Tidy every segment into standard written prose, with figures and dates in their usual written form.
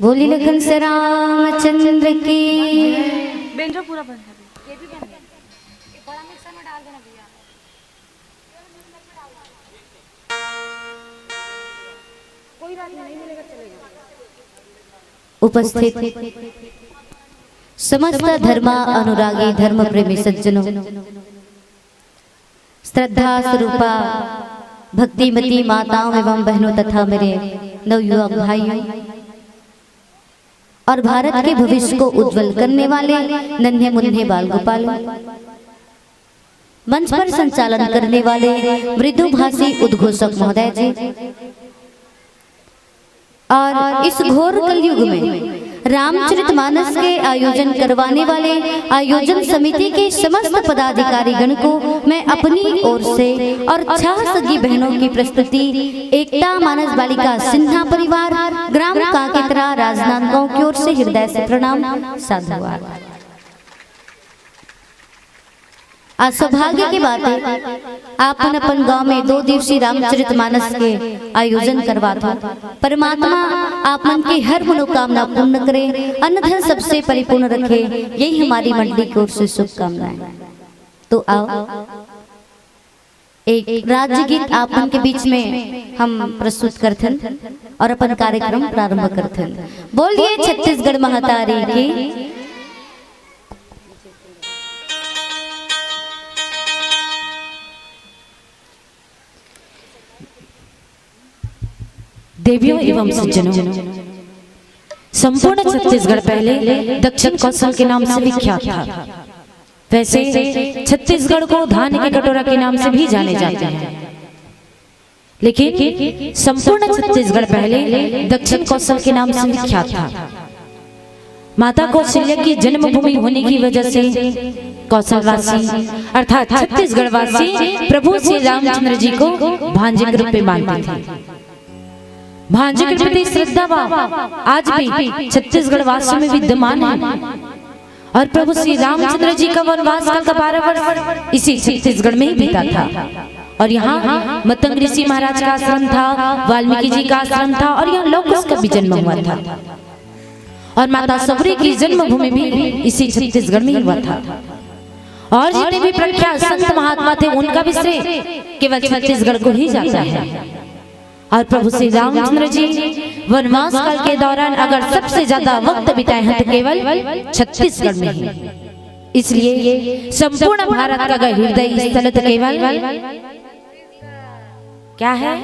बोली लखन से रामचंद्र की। बेंजो पूरा बंद है, ये भी बंद है, ये बड़ा मिक्सर में डाल देना भैया। कोई बात नहीं मिलेगा, चलेगा। उपस्थित समस्त धर्मा अनुरागी धर्म प्रेमी सज्जनों, श्रद्धा स्वरूपा भक्तिमती माताओं एवं बहनों तथा मेरे नवयुवक भाइयों और भारत के भविष्य को उज्जवल करने वाले नन्हे मुन्ने बाल गोपालों, मंच पर संचालन करने वाले मृदुभाषी उद्घोषक महोदय जी, और इस घोर कलयुग में रामचरितमानस के आयोजन करवाने वाले आयोजन समिति के समस्त पदाधिकारी गण को मैं अपनी ओर से और 6 सगी बहनों की प्रस्तुति एकता मानस बालिका सिन्हा परिवार ग्राम कांकेतरा राजनांदगांव की ओर से हृदय से प्रणाम साधुवाद। आज सौभाग्य की बात है, आपन अपन गांव में 2 दिवसीय रामचरितमानस के आयोजन करवाता। परमात्मा आप मन की हर मनोकामना पूर्ण करे, अन्न धन सबसे परिपूर्ण रखे, यही हमारी मंडली की ओर से शुभकामनाएं। तो आओ एक राज्य गीत आपन के बीच में हम प्रस्तुत करथन और अपन कार्यक्रम प्रारंभ करथन। बोलिए छत्तीसगढ़ महातारी की। देवियों एवं सज्जनों, संपूर्ण छत्तीसगढ़ पहले दक्षिण कौशल के नाम से विख्यात था। वैसे छत्तीसगढ़ को धान के कटोरा के नाम से भी जाने जाते हैं, लेकिन संपूर्ण छत्तीसगढ़ पहले दक्षिण कौशल के नाम से विख्यात था। माता कौशल्या की जन्मभूमि होने की वजह से कौशलवासी अर्थात छत्तीसगढ़ वासी प्रभु श्री रामचंद्र जी को भांजे के रूप में मानते थे। भांजे के प्रति श्रद्धा आज भी छत्तीसगढ़ वासियों में विद्यमान है और प्रभु श्री रामचंद्र जी का वनवास काल का 12 वर्ष इसी छत्तीसगढ़ में ही बीता था। और यहाँ मतंग ऋषि महाराज का आश्रम था, वाल्मीकि जी का आश्रम था और यहाँ लौकुश का भी जन्म हुआ था। और माता सबरी की जन्मभूमि भी इसी छत्तीसगढ़ में ही हुआ था। और जितने भी प्रख्यात संत महात्मा थे उनका भी श्रेय केवल छत्तीसगढ़ को ही जाता है। और प्रभु श्री रामचंद्र जी वनवास काल के दौरान अगर सबसे ज्यादा वक्त बिताए हैं तो केवल छत्तीसगढ़ में ही। इसलिए ये संपूर्ण भारत का हृदय स्थल तो केवल क्या है,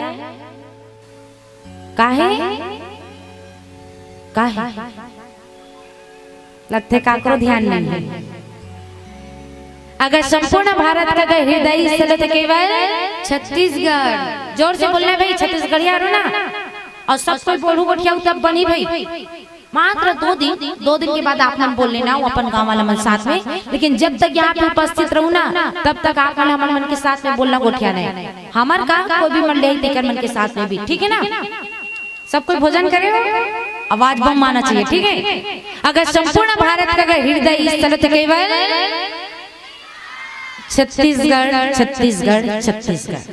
लगते काकरो ध्यान नहीं है। अगर संपूर्ण भारत का हृदय स्थल तो केवल छत्तीसगढ़। जोर से बोलना भाई, छत्तीसगढ़ यारो ना, और सब कोई बोलू गोठिया तब बनी भाई। मात्र 2 दिन के बाद आप बोल लेना अपन गाँव वाला मन साथ में, लेकिन जब तक यहाँ पे उपस्थित रहू ना तब तक आप हमारे मन के साथ में बोलना गोठिया नहीं। हमार का कोई भी मन ले मन के साथ में भी, ठीक है ना। सब कोई भोजन करे, आवाज बम माना चाहिए, ठीक है। अगर संपूर्ण भारत का हृदय स्थल तो केवल छत्तीसगढ़ छत्तीसगढ़ छत्तीसगढ़।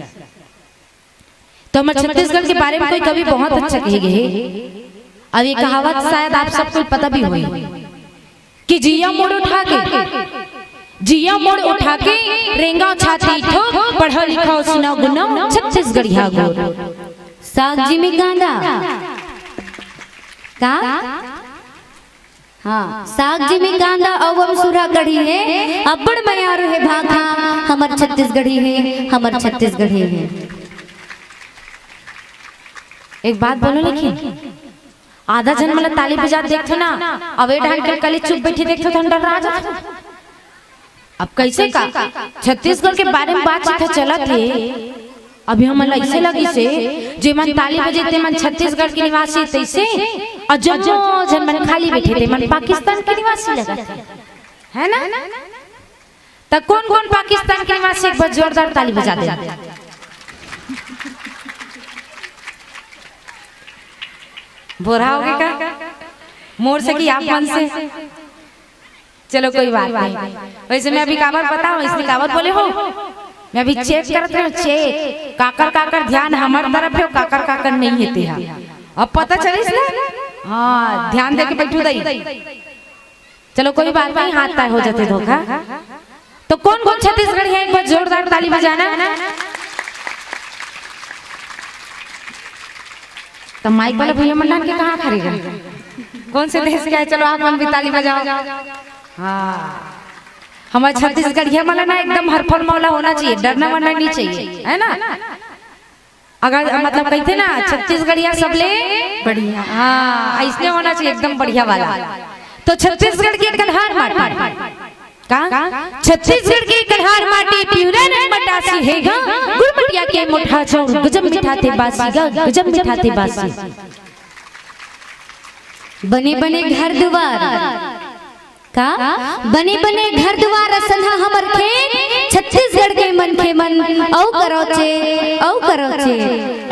तो हमारे छत्तीसगढ़ के बारे में कोई कवि बहुत अच्छा कहे गए। अब ये कहावत शायद आप सबको पता भी होगी कि जिया मोड़ उठा के रेंगा छाती ठोक, पढ़ा लिखा सुना गुना छत्तीसगढ़िया गोर। सागजी में गांदा का हाँ, सागजी में गांदा अवम सुरा गढ़ी है, अब्बड़ मयार है भाखा, हमर छत्तीसगढ़ी है, हमर छत्तीसगढ़ी है। एक बात बोलो, लेकिन आधा जन मतलब ताली बजा देखते ना, अवे ढाल के कली चुप बैठी देखते तो डर रहा जाता। अब कैसे का छत्तीसगढ़ के बारे में बातचीत चला थे। अभी हम ऐसे लगी से जे मन ताली बजे थे मन छत्तीसगढ़ के निवासी तैसे, और जो जन मन खाली बैठे थे मन पाकिस्तान के निवासी लगा है ना। तो कौन पाकिस्तान के निवासी एक बार जोरदार ताली बजा दे। बोरा हो गया का मोर से कि आप मन से। चलो कोई बात नहीं। वैसे मैं अभी काबर बताऊं, इसलिए काबर बोले हो, मैं अभी चेक करते हूँ, चेक काकर ध्यान हमार तरफ है, काकर नहीं है। अब पता चलिस ना हाँ ध्यान दे के बैठू दई। चलो कोई बात नहीं, हाथ ताय हो जाते धोखा। तो कौन कौन छत्तीसगढ़ी है, एक बार जोरदार ताली बजाना। तो माइक वाला भैया मंडन के कहाँ खड़े हैं, कौन से देश के है? चलो आप हम भी ताली बजाओ। हाँ हमारे छत्तीसगढ़िया वाला ना एकदम हरफल मौला होना चाहिए, डरना वरना नहीं चाहिए, है ना। अगर मतलब कहते ना छत्तीसगढ़िया सबले बढ़िया, हाँ ऐसने होना चाहिए एकदम बढ़िया वाला। तो छत्तीसगढ़ की कलहार माटी का, छत्तीसगढ़ की कलहार माटी प्यूरा ने मटासी हैगा, गुड़मटिया के मुठा चौर गजब मिठाते बासीगा, गजब मिठाते बासी। बने बने घर द्वार का, बने बने घर द्वार असन्हा हमर खेत, छत्तीसगढ़ के मन के मन औ करो चे, औ करो चे।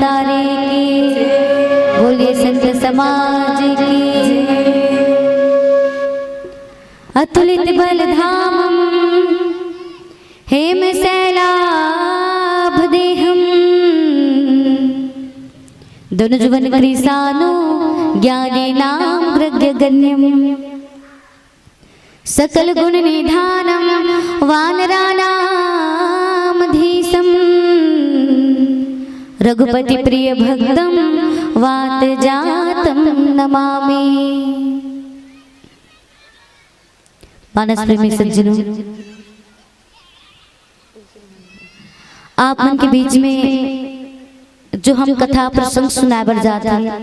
उतारे की, बोलिए संत समाज की। अतुलित बल धामम हेम शैलाभ देहम, धनुजुवन कृसानु ज्ञानी नाम प्रज्ञगण्यम, सकल गुण निधानम वानराणामधीशम, रघुपति प्रिय भक्तम वात जातम नमामि। मानस प्रेमी सज्जनों, आप मन के बीच में जो हम कथा प्रसंग सुनाए बर जाते हैं,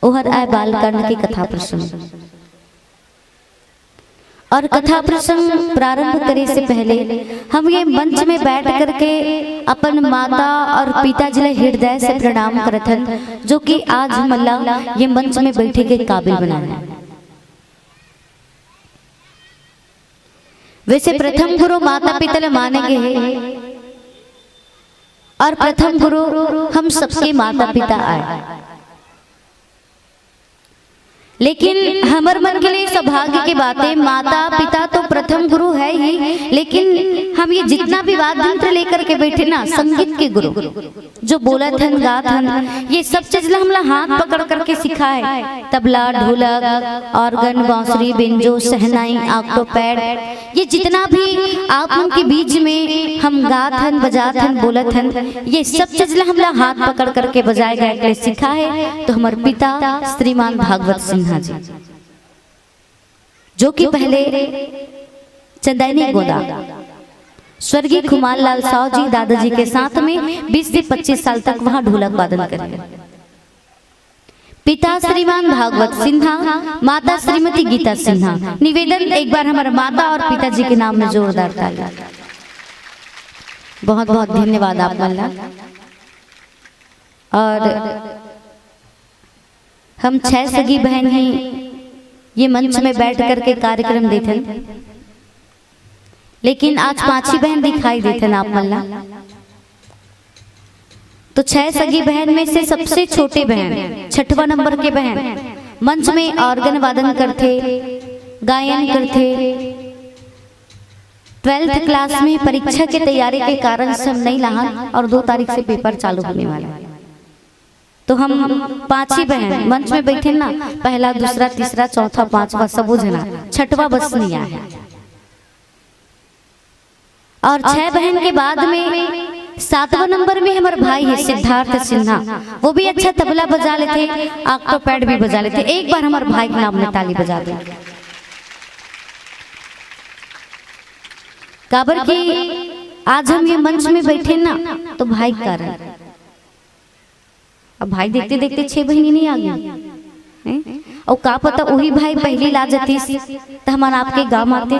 ओहर आय बालकांड की कथा प्रसंग। और कथा प्रसंग प्रारंभ करे से पहले हम ये मंच में बैठ करके अपन माता और पिताजी ले हृदय से प्रणाम करत हन, जो कि आज हम अल्लाह ये मंच में बैठे के काबिल बनाए। वैसे प्रथम गुरु माता पिता ले माने के है, और प्रथम गुरु हम सबके माता पिता आए। लेकिन हमर मन के लिए सौभाग्य की बात है, माता पिता तो प्रथम गुरु है ही, लेकिन हम ये जितना भी वाद्य यंत्र लेकर के बैठे ना, संगीत के गुरु जो बोलत हन गात हन, ये सब चीज हमला हाथ पकड़ करके सिखा है। तबला, ढोलक, ऑर्गन, बांसुरी, बेंजो, सहनाई, ऑक्टोपैड, ये जितना भी आप उनके बीच में हम गात हन, बजात हन, बोलत हन, ये सब चीज हमला हाथ पकड़ करके बजाए गए सिखा है। तो हमारे पिता श्रीमान भागवत सिंह जी, जो कि पहले चंदैनी गोदा स्वर्गीय खुमार लाल साव जी दादाजी के साथ में 20 से 25 साल तक वहां ढोलक वादन करे। पिता श्रीमान भागवत सिन्हा, माता श्रीमती गीता सिन्हा। निवेदन एक बार हमारे माता और पिताजी के नाम में जोरदार ताली। बहुत बहुत धन्यवाद आप मल्ला। और हम 6 सगी बहन ही ये मंच में बैठ करके कार्यक्रम देते, लेकिन आज 5 ही बहन दिखाई देते ना आप मल्ला। तो 6 सगी बहन में से सबसे छोटे बहन, 6वां नंबर के बहन, मंच में ऑर्गन वादन करते, गायन करते। 12th क्लास में परीक्षा की तैयारी के कारण से हम नहीं लहा, और 2 तारीख से पेपर चालू होने वाला। तो हम 5 ही बहन मंच में बैठे ना, पहला, दूसरा, तीसरा, चौथा, 5वां सब जना, 6वां बस नहीं आया। और 6 बहन के बाद में 7वां नंबर में हमारे भाई है सिद्धार्थ सिन्हा, वो भी अच्छा तबला बजा लेते, ऑक्टोपैड भी बजा लेते। एक बार हमारे भाई के नाम में ताली बजा दे। काबर की आज हम ये मंच में बैठे ना, तो भाई का कारण, अब भाई देखते देखते 6 बहनी नहीं आ गई, और का पता वही भाई पहली ला जाती तो हमारा आपके गांव आते।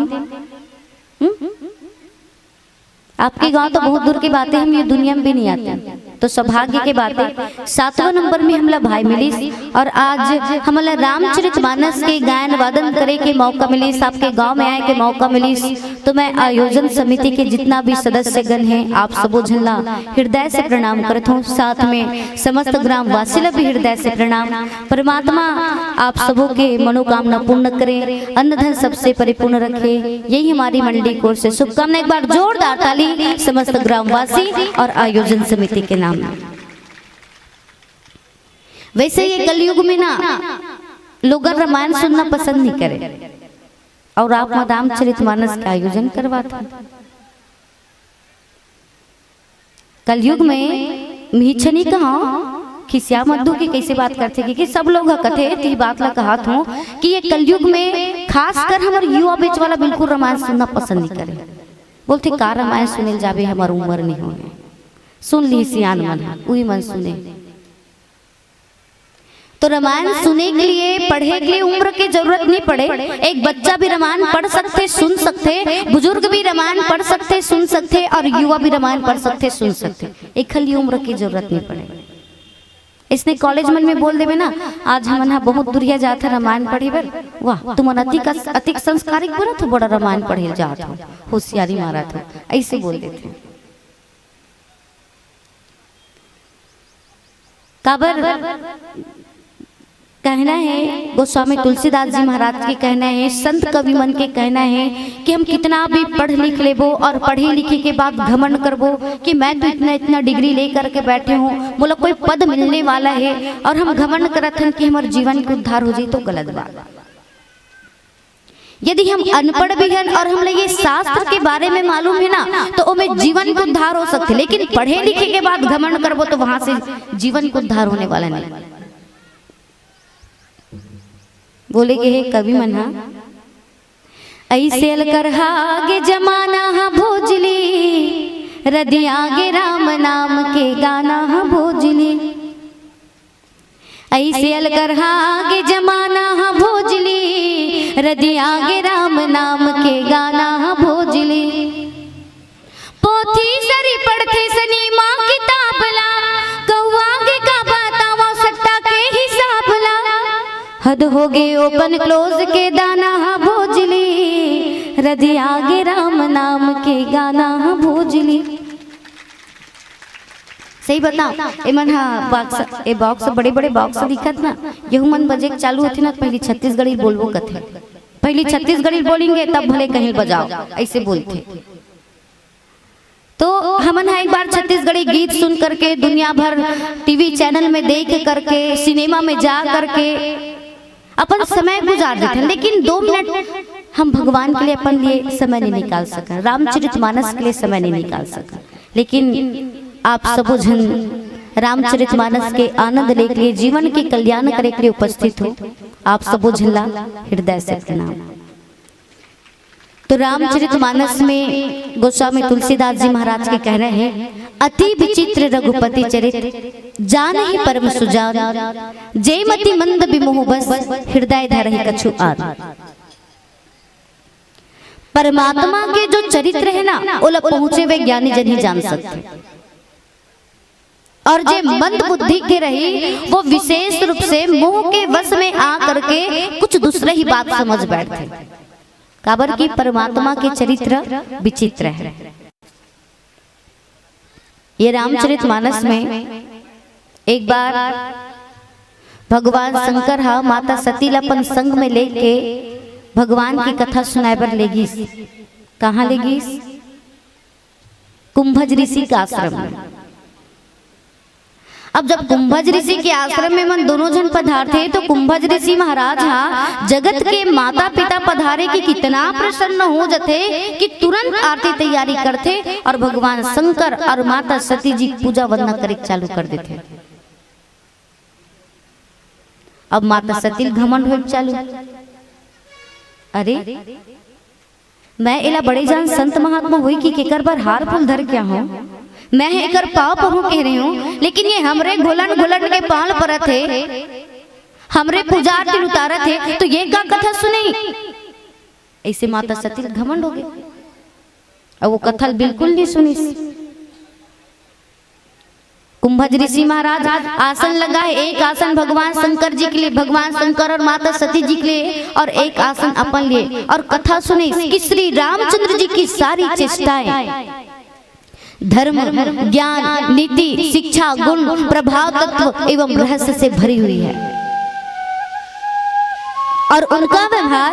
आपके गांव तो बहुत दूर की बात है, हम ये दुनिया में भी नहीं आते। तो सौभाग्य की बात है 7वां नंबर में हमला भाई मिली, और आज हमला रामचरितमानस के गायन वादन करे के मौका मिली, आपके गांव में आए के मौका मिली। तो मैं आयोजन समिति के जितना भी सदस्यगण हैं, आप सबो झल्ला हृदय से प्रणाम करता हूँ। साथ में समस्त ग्राम वासी भी हृदय से प्रणाम। परमात्मा आप सबों के मनोकामना पूर्ण करे, अन्न धन सबसे परिपूर्ण रखे, यही हमारी मंडली की ओर से शुभकामना। एक बार जोरदार ताली समस्त ग्रामवासी और आयोजन समिति के नाम। वैसे ये कलयुग में ना लोग रामायण सुनना पसंद नहीं करे, और आप रामचरितमानस का आयोजन करवाते। कलयुग में मिहिछनी कहा खिसिया मद्दू की कैसे बात करते कि सब लोग कथे ती बात ला कहा था कि ये कलयुग में खासकर हमारे युवा बीच वाला बिल्कुल रामायण सुनना पसंद नहीं करे। बोलते का रामायण सुने जाबे, हमार उम्र नहीं होने, सुन ली सियान मन वही मन सुने। तो रामायण सुने के लिए, पढ़े के लिए उम्र की जरूरत नहीं पड़े। एक बच्चा भी रामायण पढ़ सकते, सुन सकते, बुजुर्ग भी रामायण पढ़ सकते, सुन सकते, और युवा भी रामायण पढ़ सकते, सुन सकते। एक खाली उम्र की जरूरत नहीं पड़े। इसने कॉलेज मन में बोल देवे ना, आज हम बहुत दूरिया जाते रामायण पढ़े बर, वाह तुम अतिक संस्कारिक बोला तो बड़ा रामायण पढ़े जात हो, होशियारी मारा था, ऐसे बोल देते। काबर कहना है, गोस्वामी तुलसीदास जी महाराज के कहना है, संत कवि मन के कहना है कि हम कितना भी पढ़ लिख लेबो और पढ़े लिखे के बाद घमंड करबो कि मैं तो इतना इतना डिग्री लेकर के बैठे हूँ, बोला कोई पद मिलने वाला है और हम घमंड करत हन कि हमारे जीवन के उद्धार हो जाए, तो गलत बात। यदि हम अनपढ़ भी हैं और हम ये शास्त्र के बारे में मालूम है ना, तो हमें जीवन को उद्धार हो सकते, लेकिन पढ़े लिखे के बाद घमंड करबो तो वहां से जीवन को उद्धार होने वाला नहीं। बोले के हे कवि मना, ऐसे कर हागे जमाना हा भोजली, रदियागे राम नाम के गाना हा भोजली। ऐसे कर हागे जमाना हा भोजली, रदियागे राम नाम के गाना हा भोजली। पोथी सरी पढ़ते सनी माँ किताब ला, कौआगे का बतावा सट्टा के हिसाब ला। हद हो गए ओपन क्लोज के दाना हा भोजली, रदियागे राम नाम के गाना हा भोजली। सही बताओ ए मन हाँ ए बॉक्स बड़े बड़े बॉक्स दिखत ना, यहू मन बजे चालू होती ना, पहले छत्तीसगढ़ी बोलबो कथे, पहले छत्तीसगढ़ी बोलेंगे तब भले कहीं बजाओ, ऐसे बोलते। तो हमन एक बार छत्तीसगढ़ी गीत सुन करके दुनिया भर टीवी चैनल में देख करके सिनेमा में जा करके अपन समय गुजार देते हैं, लेकिन 2 मिनट हम भगवान के लिए अपन लिए समय नहीं निकाल सका, रामचरितमानस के लिए समय नहीं निकाल सका। लेकिन आप सब जन रामचरितमानस के आनंद लेके लिए, जीवन के कल्याण करे के लिए उपस्थित हो, आप सब झल्ला हृदय से प्रणाम। तो रामचरितमानस में गोस्वामी तुलसीदास जी महाराज के कह रहे हैं, अति विचित्र रघुपति चरित जान ही परम सुजान, जयमती मंद विमोह बस हृदय धरहि कछु आन। परमात्मा के जो चरित्र है ना, वो पहुंचे हुए ज्ञानी जन ही जान सकते, और जे मंद बुद्धि के रही वो विशेष रूप से मोह के वश में आ करके कुछ दूसरे ही बात समझ बैठते। काबर की परमात्मा के चरित्र विचित्र है। ये रामचरितमानस में एक बार भगवान शंकर हा माता सती अपन संग में लेके भगवान की कथा सुनाए बर लेगीस। कहाँ लेगीस? कुंभज ऋषि के आश्रम में। अब जब कुंभज ऋषि के आश्रम में मन दोनों जन पधारते, तो कुंभज ऋषि महाराज हा जगत के माता पिता पधारे की कितना प्रसन्न हो जाते कि तुरंत आरती तैयारी करते और भगवान शंकर और माता सती जी पूजा वंदना करे चालू कर देते। अब माता सती घमंड हो चालू, अरे मैं इला बड़े जान संत महात्मा हुई कि केकर पर हार फूल धर क्या हो, मैं एकर पाव पहू कह रही हूँ, लेकिन ये हमरे घुलन घुलन के पाल पर थे, हमरे पूजा आरती उतारा थे, तो ये का कथा सुनी। ऐसे माता सती घमंड हो गए और वो कथा बिल्कुल नहीं सुनी। कुंभज ऋषि महाराज आसन लगाए, एक आसन भगवान शंकर जी के लिए, भगवान शंकर और माता सती जी के लिए, और एक आसन अपन लिए, और कथा सुनी कि श्री रामचंद्र जी की सारी चेष्टाएं धर्म, ज्ञान, नीति, शिक्षा, गुण, प्रभाव तत्व एवं रहस्य से भरी हुई है, और उनका व्यवहार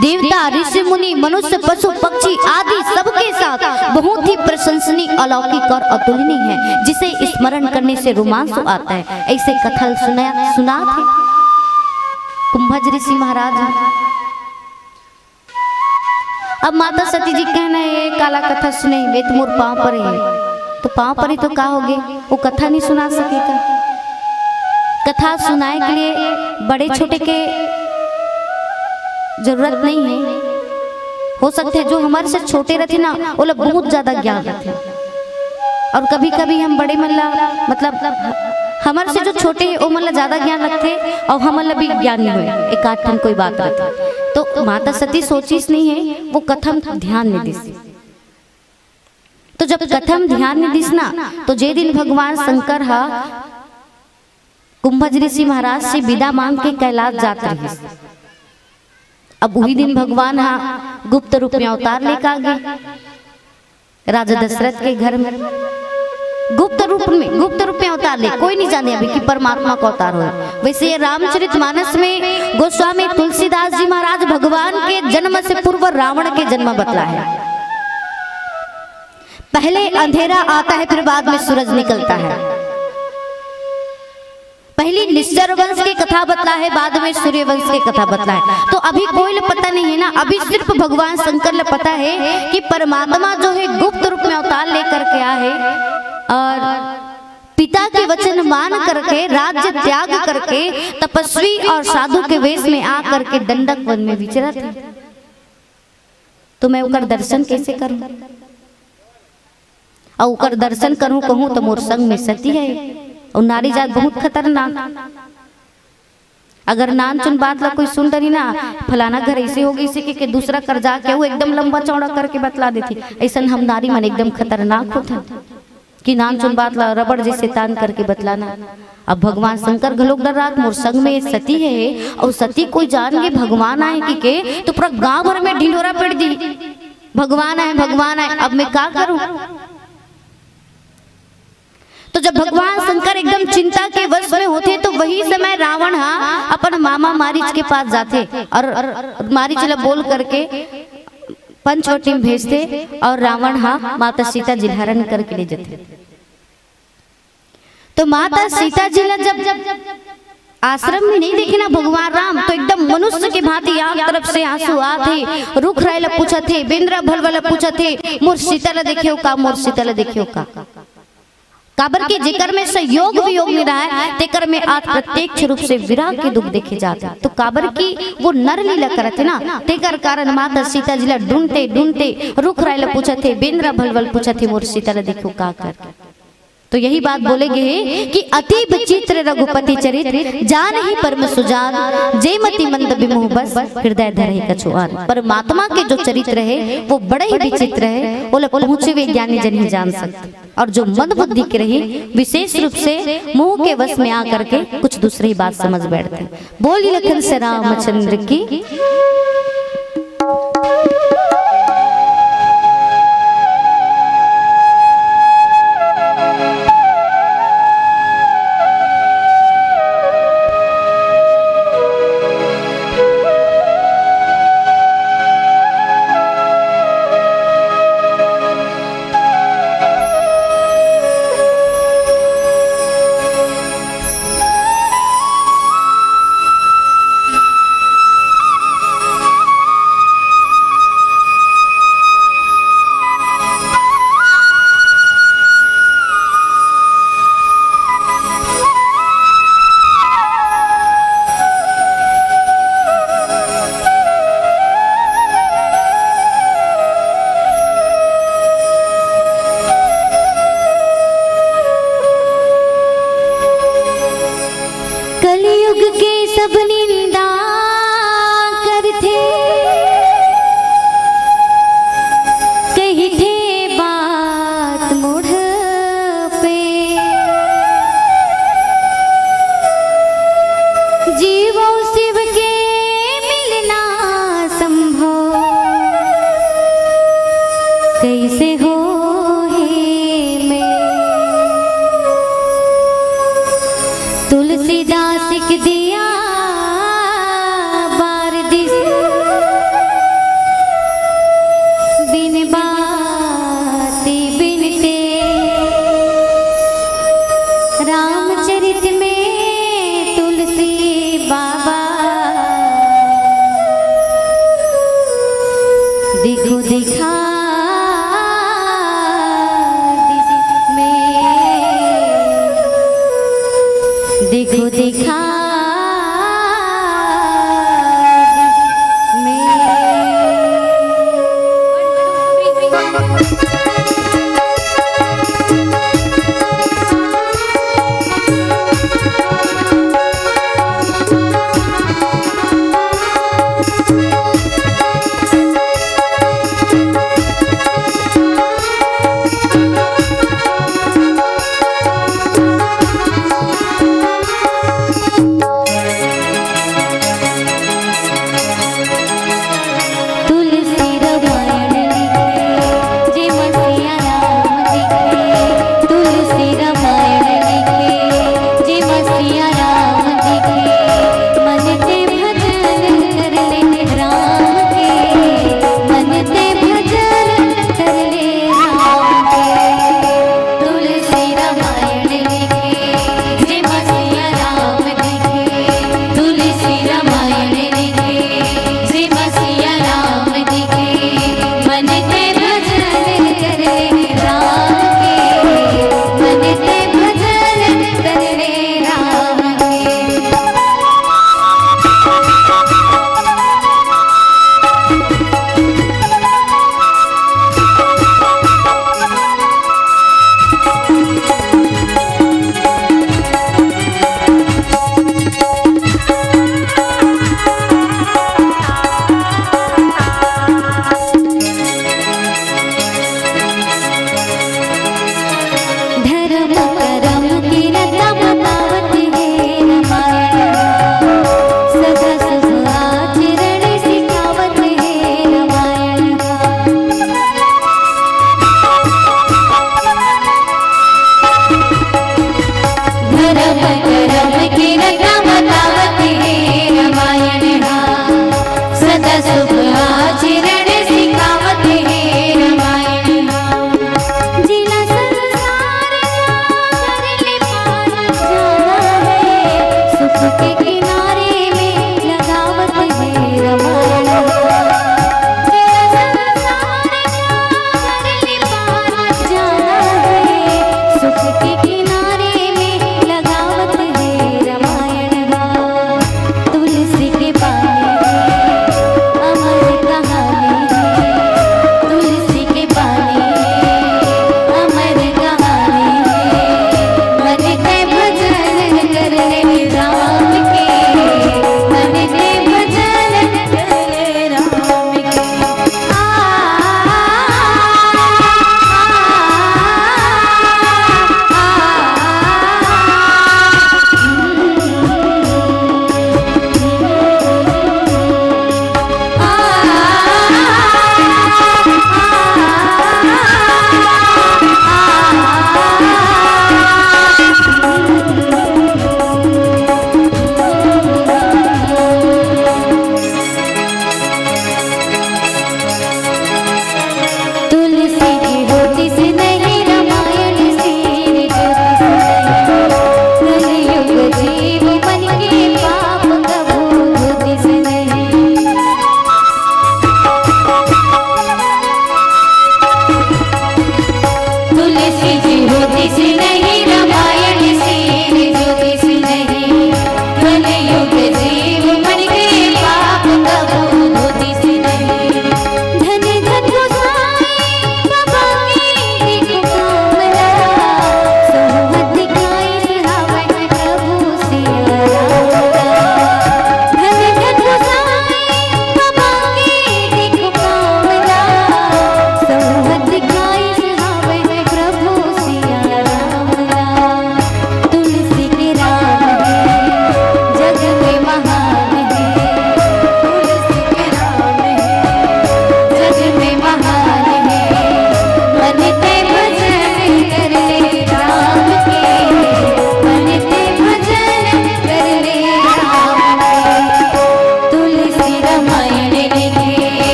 देवता, ऋषि मुनि, मनुष्य, पशु, पक्षी आदि सबके साथ बहुत ही प्रशंसनीय, अलौकिक और अतुलनीय है, जिसे स्मरण करने से रोमांच आता है। ऐसे कथा सुना थे कुंभज ऋषि महाराज। अब माता सती जी कहना है काला कथा सुने, वे तो मोर पाँव पर है, तो पाँव पर ही तो का होगे, वो कथा नहीं सुना सकेगा। कथा सुनाए के लिए बड़े छोटे के जरूरत नहीं है, हो सकते हैं जो हमारे से छोटे रहते ना वो लोग बहुत ज्यादा ज्ञान रखते, और कभी कभी हम बड़े मतलब हमारे से जो छोटे हैं वो मतलब ज्यादा ज्ञान रखते और हमारे भी ज्ञान नहीं हुए, एक आठ कोई बात रहती। तो माता सती सोचीस नहीं है, वो कथम ध्यान नहीं दिस। तो जब कथम ध्यान नहीं दिस ना, तो जे दिन भगवान शंकर हा कुंभज ऋषि महाराज से विदा मांग के कैलाश जाते रहे। अब वही दिन भगवान हा गुप्त रूप में अवतार लेकर आ गए राजा दशरथ के घर में। गुप्त रूप में अवतार ले, कोई नहीं जाने अभी कि परमात्मा का अवतार हो। वैसे ये रामचरितमानस में गोस्वामी तुलसीदास जी महाराज भगवान के जन्म से पूर्व रावण के जन्म बतला है। पहले अंधेरा आता है, फिर बाद में सूरज निकलता है। पहली निश्चर वंश की कथा बतला है, बाद में सूर्य वंश की कथा बतला है। तो अभी कोई पता नहीं है ना, अभी सिर्फ भगवान शंकर ने पता है कि परमात्मा जो है गुप्त रूप में अवतार लेकर के आए और पिता के वचन मान करके राज्य त्याग करके तपस्वी और साधु के वेश में आ करके दंडक वन में विचरा थे। तो मैं उनका दर्शन कैसे करूं? और उनका दर्शन करूं कहूं तो मोर संग में सती है और नारी जात बहुत खतरनाक। अगर नान चुन बात ला कोई सुन रही ना, फलाना घर ऐसे होगी इसी के दूसरा कर जाके वो एकदम लंबा चौड़ा करके बतला देती। ऐसा हम नारी मन एकदम खतरनाक होता कि नान चुन बात ला रबड़ जैसे तान करके बतलाना। अब भगवान शंकर घलोक डर रात मोर संग में सती है और सती कोई जान के भगवान आए कि के तो पूरा गांव भर में ढिंढोरा पेड़ दी भगवान आए। अब मैं क्या करूं? तो जब भगवान शंकर एकदम चिंता के वश में होते तो वही समय रावण अपन मामा मारीच के पास जाते और मारीच ला बोल करके पंचवटी में भेजते और रावण माता सीता जी हरण करके ले जाते। तो माता सीता जी ला जब आश्रम में नहीं देखे ना भगवान राम, तो एकदम मनुष्य के भांति आंख तरफ से आंसू आते, रुख राय ला पूछा थे, बेंद्रा भल वाला पूछा थे, मोर सीता ला देखियो का, मोर सीता ला देखियो का। काबर के जेकर में संयोग वियोग नहीं रहा है, तेकर में आज प्रत्यक्ष रूप से विराग के दुख देखे जाते। तो काबर की वो नर लीला करते ना, तेकर कारण माता सीता जी ला ढूंढते रुख राय ला पूछा थे, बेंद्रा भलवल पूछा थे, मोर सीता ला देखो का कर। तो यही बात बोलेगे कि अति विचित्र रघुपति चरित्र जान ही परम सुजान, जयमती मंद विमोह बस हृदय धरे कछुआन। परमात्मा के जो चरित्र है वो बड़े ही विचित्र है, वो पहुंचे हुए ज्ञानी जन ही जान सकते। और जो मंद बुद्धि के रही विशेष रूप से मुंह के वश में आकर के कुछ दूसरी ही बात समझ बैठते। बोली लखन से रामचंद्र की। सब निंदा करते कही थे बात मुढ़ पे, जीवो शिव के मिलना संभव कैसे हो तुलसीदास के दिया बार दिस बिन बाती बिनते, रामचरित में तुलसी बाबा दिखो दिखा देखो देखा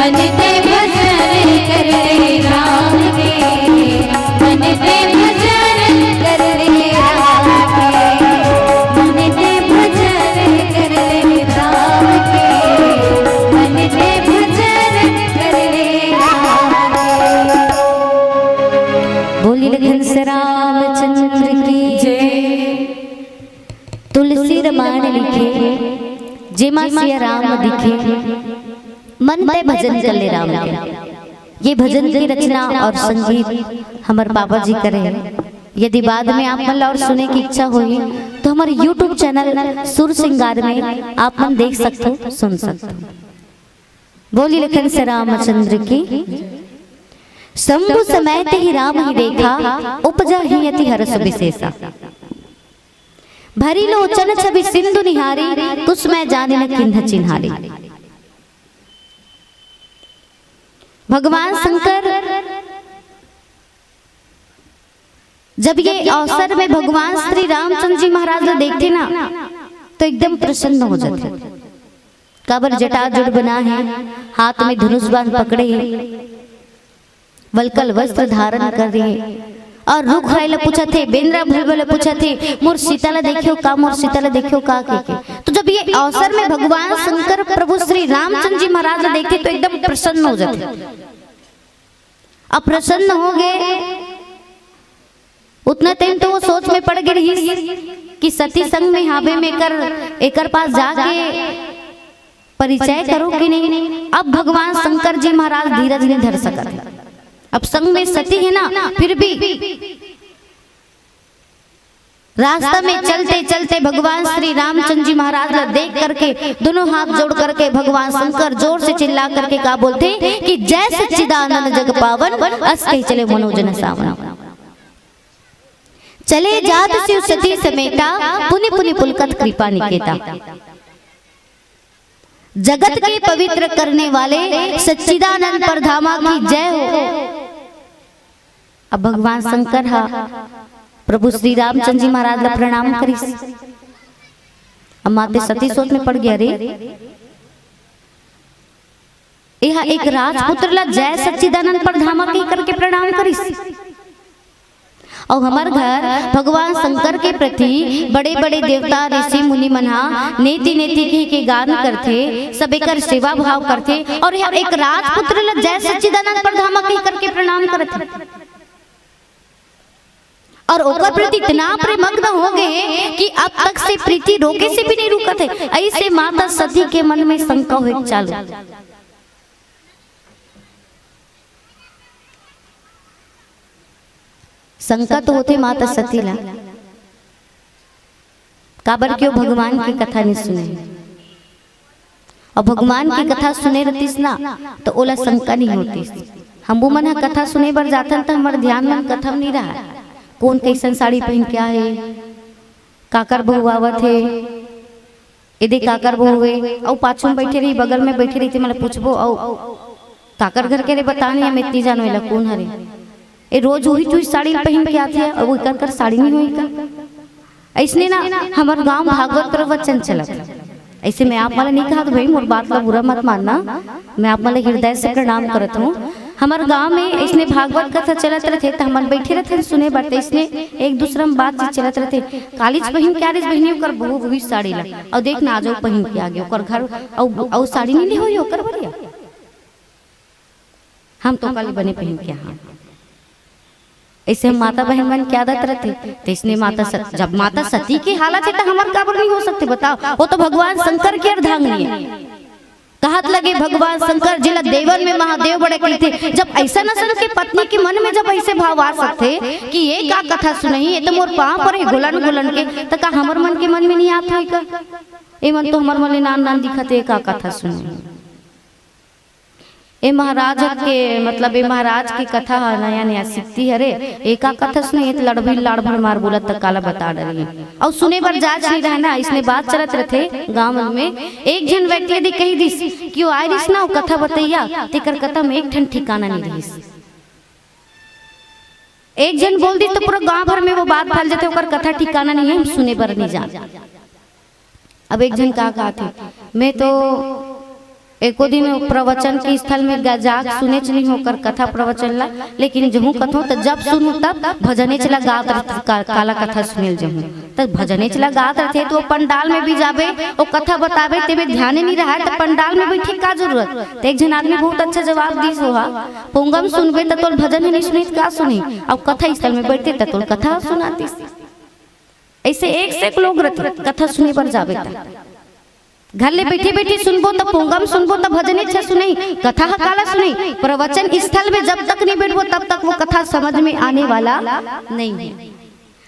मन ते भजन कर ले राम के, मन ते भजन कर ले राम के, मन ते भजन कर ले राम के, मन ते भजन कर ले राम के। बोली लखन से रामचंद्र की जय। तुलसी रामायण लिखे, जेमा सिया राम दिखे, मन में भजन कर ले राम के। ये भजन की रचना और संगीत हमारे बाबा जी करे। यदि बाद में आप मन और सुने की इच्छा होगी तो हमारे YouTube चैनल सुर सिंगार में आप मन देख सकते हो, सुन सकते हो। बोली लखन से रामचंद्र की। शंभु समय ते ही राम ही देखा, उपजा ही यति हरस विशेषा। भरी लोचन छवि सिंधु निहारी, कुछ मैं जाने न किन्ह चिन्हारी। भगवान शंकर जब ये अवसर में भगवान श्री रामचंद्र जी महाराज को देखते ना तो एकदम प्रसन्न हो जाते। काबर जटाजुट बना है, हाथ में धनुष बाण पकड़े, वलकल वस्त्र धारण कर रहे और रुख रायला पूछा थे, बेंद्रा भलबल पूछा थे, मोर सीताला देखियो का, मोर सीताला देखियो का के। तो जब ये अवसर में भगवान शंकर प्रभु श्री रामचंद्र जी महाराज देखते तो एकदम प्रसन्न हो जाते। अब प्रसन्न हो गए, उतना टाइम तो वो सोच में पड़ गई कि सती संग में हावे में एकर पास जाके परिचय करो कि नहीं। अब भगवान शंकर जी महाराज धीरज नहीं धर सकते। अब संग में सती है ना, फिर भी रास्ता में चलते चलते भगवान श्री रामचंद्र जी महाराज देख करके दोनों हाथ जोड़ करके भगवान शंकर जोर से चिल्ला करके क्या बोलते कि जय सच्चिदानंद जग पावन, अस कही चले मनोजन सावन। चले जात शिव सती समेता, पुनि पुनि पुलकत कृपा निकेता। जगत के पवित्र करने वाले सच्चिदानंद परधामा की जय हो। अब भगवान शंकर हा प्रभु श्री रामचंद्र जी महाराज ला प्रणाम करिस। अब माते सती सोच में पड़ गया, रे यह एक राजपुत्र ला जय सच्चिदानंद परधामा की करके प्रणाम करिस। और हमार घर भगवान शंकर के प्रति बड़े बड़े देवता ऋषि मुनि मना नेति नेति के गान करते, सब एक सेवा भाव करते और यह एक राजपुत्र ला जय सच्चिदानंद परधामा की करके प्रणाम करते। और ओकर प्रति इतना प्रेमग्न हो गए कि अब तक से प्रीति रोके से भी नहीं रुकते। ऐसे माता सती के मन में शंका हो चालू। शंका तो होते माता सती ला, काबर क्यों भगवान की कथा नहीं सुने। और भगवान की कथा सुने रहतीस ना तो ओला शंका नहीं होती। हम मन कथा सुने बर जातन तो हमारे ध्यान में कथा नहीं रहा, कौन कैसन साड़ी पहन के आए, काकर बहू आवत है, यदि काकर बहू हुए और पाछू में बैठे रही, बगल में बैठे रही थी, मतलब पूछबो और काकर घर के रे बताने हम इतनी जानो ला कौन हरे। ए रोज वही चुई साड़ी पहन के आते हैं और वो कर साड़ी नहीं हुई का। ऐसने ना हमारे गांव भागवत प्रवचन चलत। ऐसे मैं आप वाला नहीं कहा तो भाई मोर बात ला बुरा मत मानना, मैं आप वाले हृदय से प्रणाम करत हूँ। हमारे गांव में इसने भागवत कथा चलत रहते तो हम बैठे रहते सुने बढ़ते, इसने एक दूसरे में बात चलत रहते। कालीज बहन क्या बहनी ओकर बहु बहु साड़ी ला और देख ना आज पहन के आ गए ओकर घर और साड़ी नहीं हुई ओकर बढ़िया। हम तो कल बने पहन के हाँ ऐसे हम माता बहन बन क्या आदत रहते। तो इसने जब माता सती की हालत है तो हमारे काबर नहीं हो सकते बताओ। वो तो भगवान शंकर की अर्धांगिनी है। कहत लगे भगवान शंकर जिला देवन में महादेव बड़े कहते। जब ऐसा नसन के पत्नी के मन में जब ऐसे भाव आ सकते कि ये का कथा सुनही, ये तो मोर पाँव पर है गुलन गुलन के, तो का हमर मन के मन में नहीं आता है का? ये मन तो हमार मन नान नान दिखते का कथा सुनही। ए महाराज के मतलब ए महाराज की कथा नया नया सीखती है रे। एका कथा सुने तो लड़भी लाड़ भर मार बोलत तक काला बता डरी और सुने बर जांच नहीं रहना। इसने बात चलत रहते गांव में। एक जन व्यक्ति यदि कही दिस कि वो आयरिस ना कथा बतैया तेकर कथा में एक ठन ठिकाना नहीं रहीस। एक जन बोल दी तो पूरा गांव भर में वो बात फैल जाते ओकर कथा ठिकाना नहीं है, हम सुने बर नहीं जा। अब एक जन का थे मैं तो एको दिन प्रवचन के स्थल में जाग सुने नहीं होकर कथा प्रवचन ला, लेकिन जहूँ कथो तो जब सुनू तब भजने चला गात काला कथा सुने जहूँ तब भजने चला गात रहे तो पंडाल में भी जाबे और कथा बताबे तेरे ध्यान नहीं रहा तो पंडाल में बैठे का जरूरत। तो एक जन आदमी बहुत अच्छा जवाब दी सोहा, पोंगम सुनबे तो तोर भजन नहीं सुनी का सुनी, अब कथा स्थल में बैठते तो तोर कथा सुनाती। ऐसे एक से एक लोग कथा सुने पर जाबे घर ले बैठे बैठे सुनबो तो पोंगम सुनबो तो भजन अच्छा सुनी, कथा काला सुनी। प्रवचन स्थल में जब तक नहीं बैठबो तब तक वो कथा समझ में आने वाला नहीं है।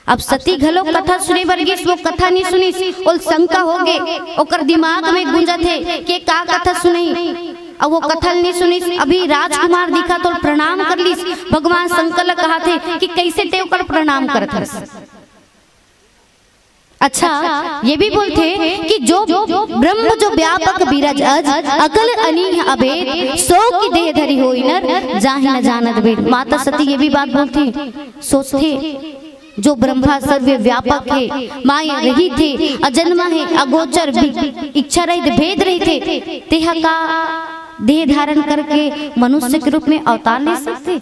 अब सती घलो कथा सुने बरगिस वो कथा नहीं सुनी और शंका हो गे ओकर दिमाग में गुंजत है कि का कथा सुनी, अब वो कथा नहीं सुनी। अभी राजकुमार दिखा तो प्रणाम कर ली, भगवान शंकर कहा थे कि कैसे ते ओकर प्रणाम करत हस। अच्छा ये भी बोलते कि जो ब्रह्म जो व्यापक बीरज अज अकल अनीह अभेद सो की देह धरी होई नर जाहि न जानत भेद। माता सती ये भी बात बोलती, सोचते जो ब्रह्मा सर्व व्यापक है, माया रही थे, अजन्मा है, अगोचर इच्छा रहित भेद रही थे, तेहा का देह धारण करके मनुष्य के रूप में अवतार ले सकते।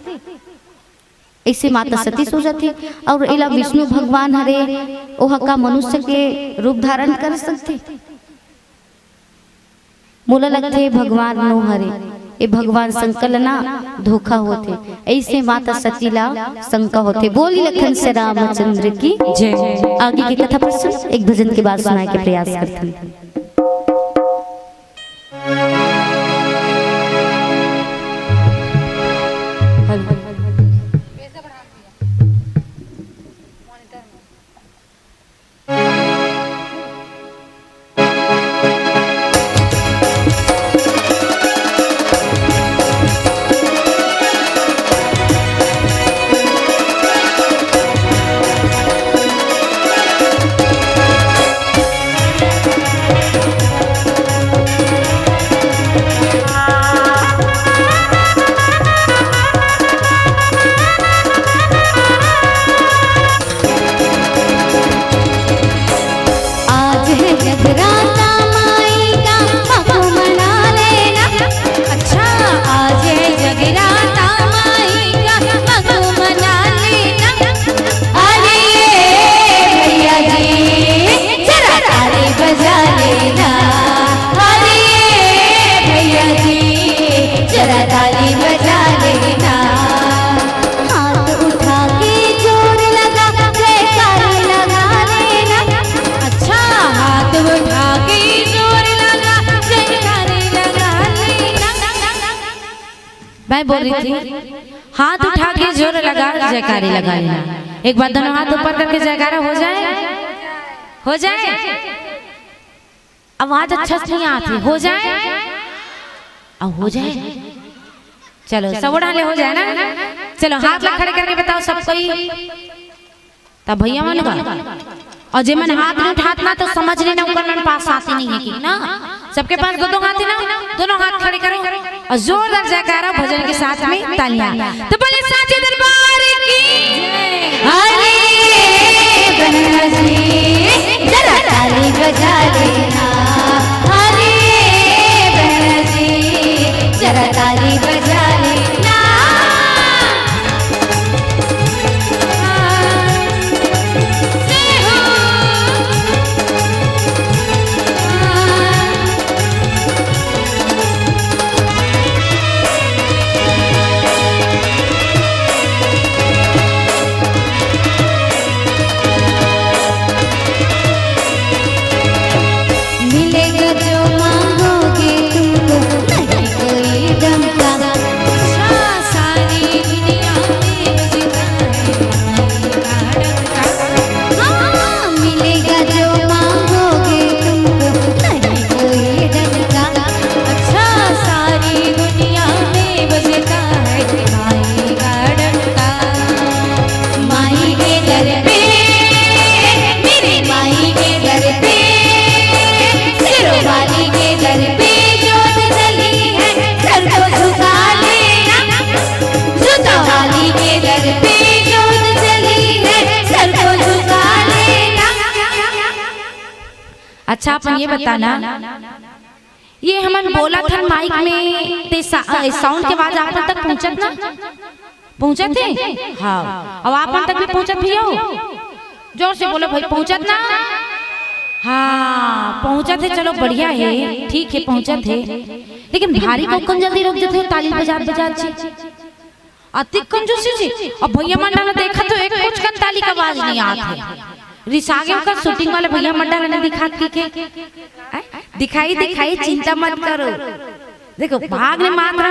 ऐसे माता सती सोचती और इला विष्णु भगवान हरे ओह का मनुष्य के रूप धारण कर सकते। मोला लगते भगवान नो हरे ये भगवान शंकर ना धोखा होते, ऐसे माता सती ला शंका होते। बोली लखन से रामचंद्र की जय। आगे की कथा प्रसंग एक भजन के बाद सुनाए के प्रयास करते हैं। मैं बोल रही थी हाथ उठा के जोर लगा जयकारे लगा लेना। एक बार दोनों हाथ ऊपर करके जयकारा हो जाए, हो जाए। आवाज अच्छा से नहीं आती, हो जाए, अब हो जाए। चलो सब उड़ाले हो जाए ना। चलो हाथ ला खड़े करके बताओ सब कोई, तब भैया मन का और जे मन हाथ नहीं उठातना तो समझ लेना ऊपर मन पास आते नहीं है कि ना। सबके पास दो हाथ है ना, दोनों हाथ खड़े करो और जोरदार जयकारा भजन के साथ में तालियां। तो बोले साचे दरबार की हरे बन्ना जी जरा ताली बजा लेना, हरे बन्ना जी जरा ताली बजा लेना। अच्छा अपन ये बताना ये हमन बोला था माइक में ते साउंड के आवाज आप तक पहुंचत ना, पहुंचत थे? हाँ, अब आप तक भी पहुंचत भी हो? जोर से बोलो भाई, पहुंचत ना? हाँ पहुंचत है, चलो बढ़िया है, ठीक है पहुंचत है। लेकिन भारी कोकन जल्दी रुक जाते हो, ताली बजा अति कंजूसी जी। अब भैया मंडल देखा तो एक कुछ का ताली का आवाज नहीं आत है। रिसागे का शूटिंग वाले भैया मंडल ने दिखाई चिंता मत करो। देखो भाग ने मात्रा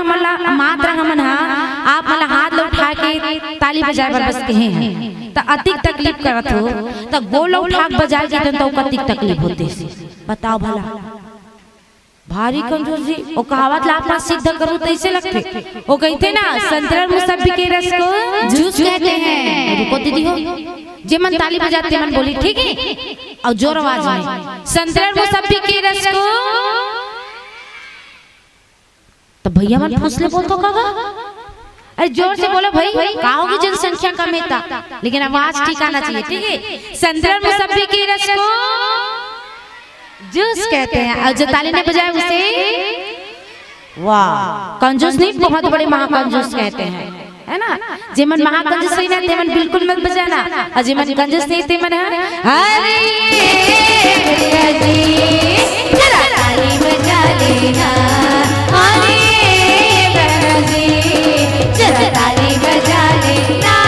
हमन आप मला हाथ लो उठा के ताली बजाए बर बस कहे हैं तो अति तकलीफ करत हो तो गोल उठा के बजाए के तो कति तकलीफ होते से बताओ भला। भारी कंजूस जी ओ कहावत ला पास सिद्ध करूं तो ऐसे लगते वो कहते ना संतरा मुसब्बी के रस को जूस कहते हैं। रुको दीदी हो जे मन ताली बजाते मन बोली ठीक है और जोर आवाज में संतरा मुसब्बी के रस को तो भैया मन फुसले बोल तो कागा। अरे जोर से बोलो भाई, गाँव की जनसंख्या कम है लेकिन आवाज ठीक आना चाहिए, ठीक है। संतरा मुसब्बी के रस को जूस कहते हैं और जो ताली ने बजाया उसे वाह कंजूस नहीं, बहुत बड़े महाकंजूस कहते हैं, है ना। जेमन महाकंजूस नहीं ना तेमन बिल्कुल मत बजाना, और जेमन कंजूस नहीं तेमन अरे जरा ताली बजा लेना, जरा ताली बजा लेना।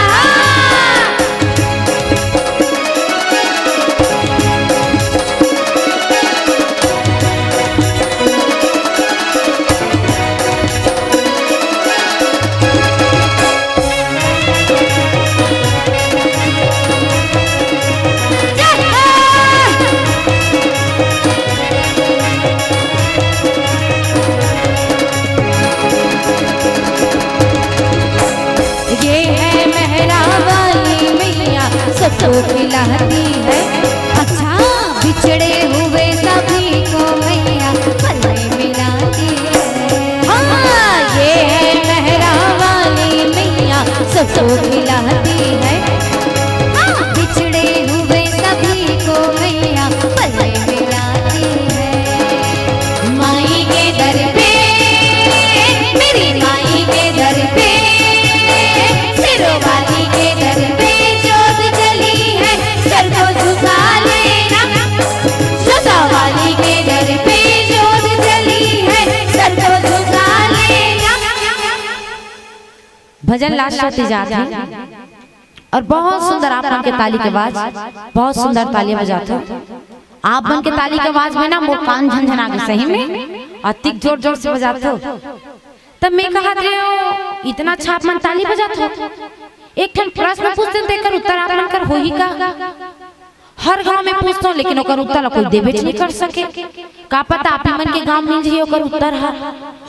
सबको खिलाती है, अच्छा बिछड़े हुए सभी को मैया गले मिलाती है। हाँ ये है मेहरा वाली मैया सबको खिलाती है, हाँ बिछड़े हुए सभी को मैया गले मिलाती है। माई के दर पे, मेरी माई के दर पे, सिरों वाली के दर पे भजन लास्ट होते जाते हैं और बहुत सुंदर आप मन के ताली के आवाज, बहुत सुंदर ताली बजाते हो आप मन के ताली के आवाज में ना मोर कान झनझना गए सही में, अतिक जोर जोर से बजाते हो। तब मैं कहा रहे हो इतना अच्छा आप मन ताली बजाते हो। एक ठन प्रश्न पूछते हैं देकर उत्तर आप मन कर हो ही का, हर गांव में पूछते हो लेकिन ओकर उत्तर कोई देवे नहीं कर सके। का पता आप मन के गांव मिल जाइए ओकर उत्तर है।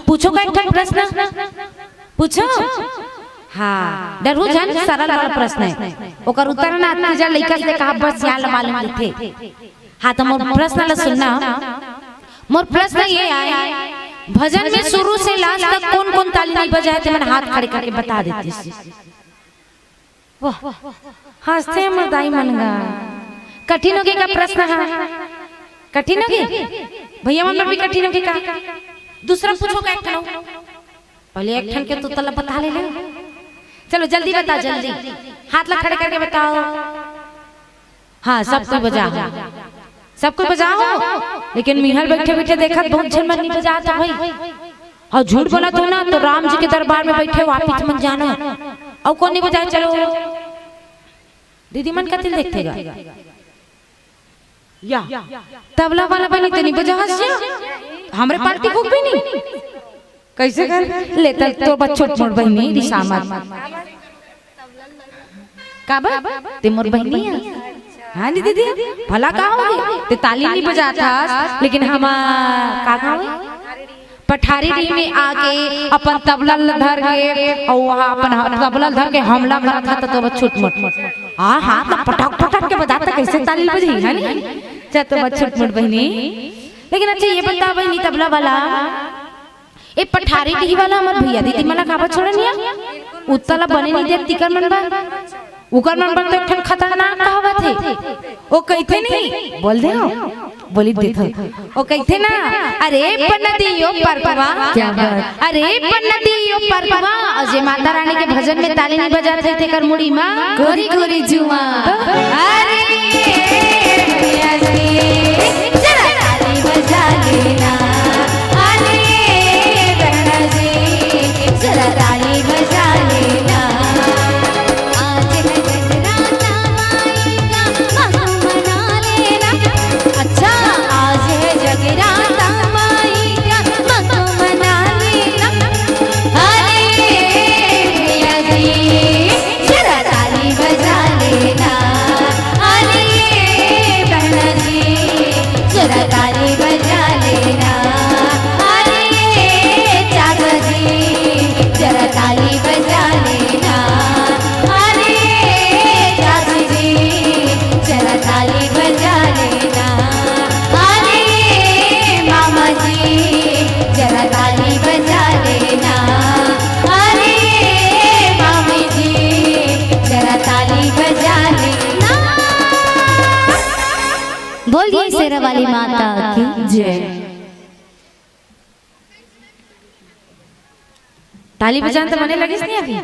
पूछो का एक ठन प्रश्न पूछो। हाँ डरू जान सरल वाला प्रश्न है, ओकर उत्तर ना तीजा लइका से कहा बस यहाँ मालूम लेते। हाँ तो मोर प्रश्न ला सुनना। मोर प्रश्न ये आए भजन में शुरू से लास्ट तक कौन कौन ताली नहीं बजाए थे, मैंने हाथ खड़े करके बता देती। वाह हंसते मदाई मनगा कठिन होगे का प्रश्न है, कठिन होगे भैया मन भी कठिन होगे का। दूसरा पूछो का एक ठन, पहले एक ठन के तो तला बता ले ले। चलो जल्दी बता, जल्दी हाथ ला खड़े करके बताओ। हाँ सब कोई बजा, सब कोई बजाओ, लेकिन मिहर बैठे बैठे देखा बहुत झन मन नहीं बजाता भाई। और झूठ बोला तो ना तो राम जी के दरबार में बैठे वापिस मत जाना। और कौन नहीं बजाए चलो दीदी मन का दिल देखतेगा या तबला वाला बनी तो नहीं बजा हमरे पार्टी को भी नहीं कैसे कर लेता तो बच्चों छोड़ बहनी रिसामत का बा ते मोर बहनी है। हाँ दीदी भला का होगी ते ताली नहीं बजाता लेकिन हम का होगी पठारी में आके अपन तबला धर के और वहाँ अपन तबला धर के हमला करा था तो छुट मुट हाँ हाँ तो पटक पटक के बजाता कैसे ताली बजी है नहीं चाहे तो छुट मुट बहनी। लेकिन अच्छा ये बता बहनी तबला वाला ए पठारी टी वाला हमार भैया दीदी मला काबा छोड़निया उत्तला बने नहीं देख तिकर मन बा उकर मन पर तो एक ठन खतरनाक कहावत है। ओ कहते नहीं बोल दे हो बोली देखो ओ कहते ना, अरे पन्नदियो परपवा, क्या बात, अरे पन्नदियो परपवा। अजय माता रानी के भजन में ताली नहीं बजाते थे कर मुड़ी माँ गोरी गोरी जुआ, अरे जरा ताली बजा लेना, अरे बहना जी जरा ताली बजा लेना। आज है जगराता माई का महू मना लेना। अच्छा आज है जगराता माई का महू मना लेना। अरे भैया जी जरा ताली बजा लेना, अरे बहना जी जरा ताली बजा लेना, अरे चाचा जी जरा ताली बजा लेना, अरे चाची जी जरा ताली बजा लेना, अरे मामा जी जरा ताली बजा लेना, अरे मामी जी जरा ताली बजा लेना। बोलिए शेरा वाली माता की जय। ताली बजान तो मने लगिस नहीं अभी?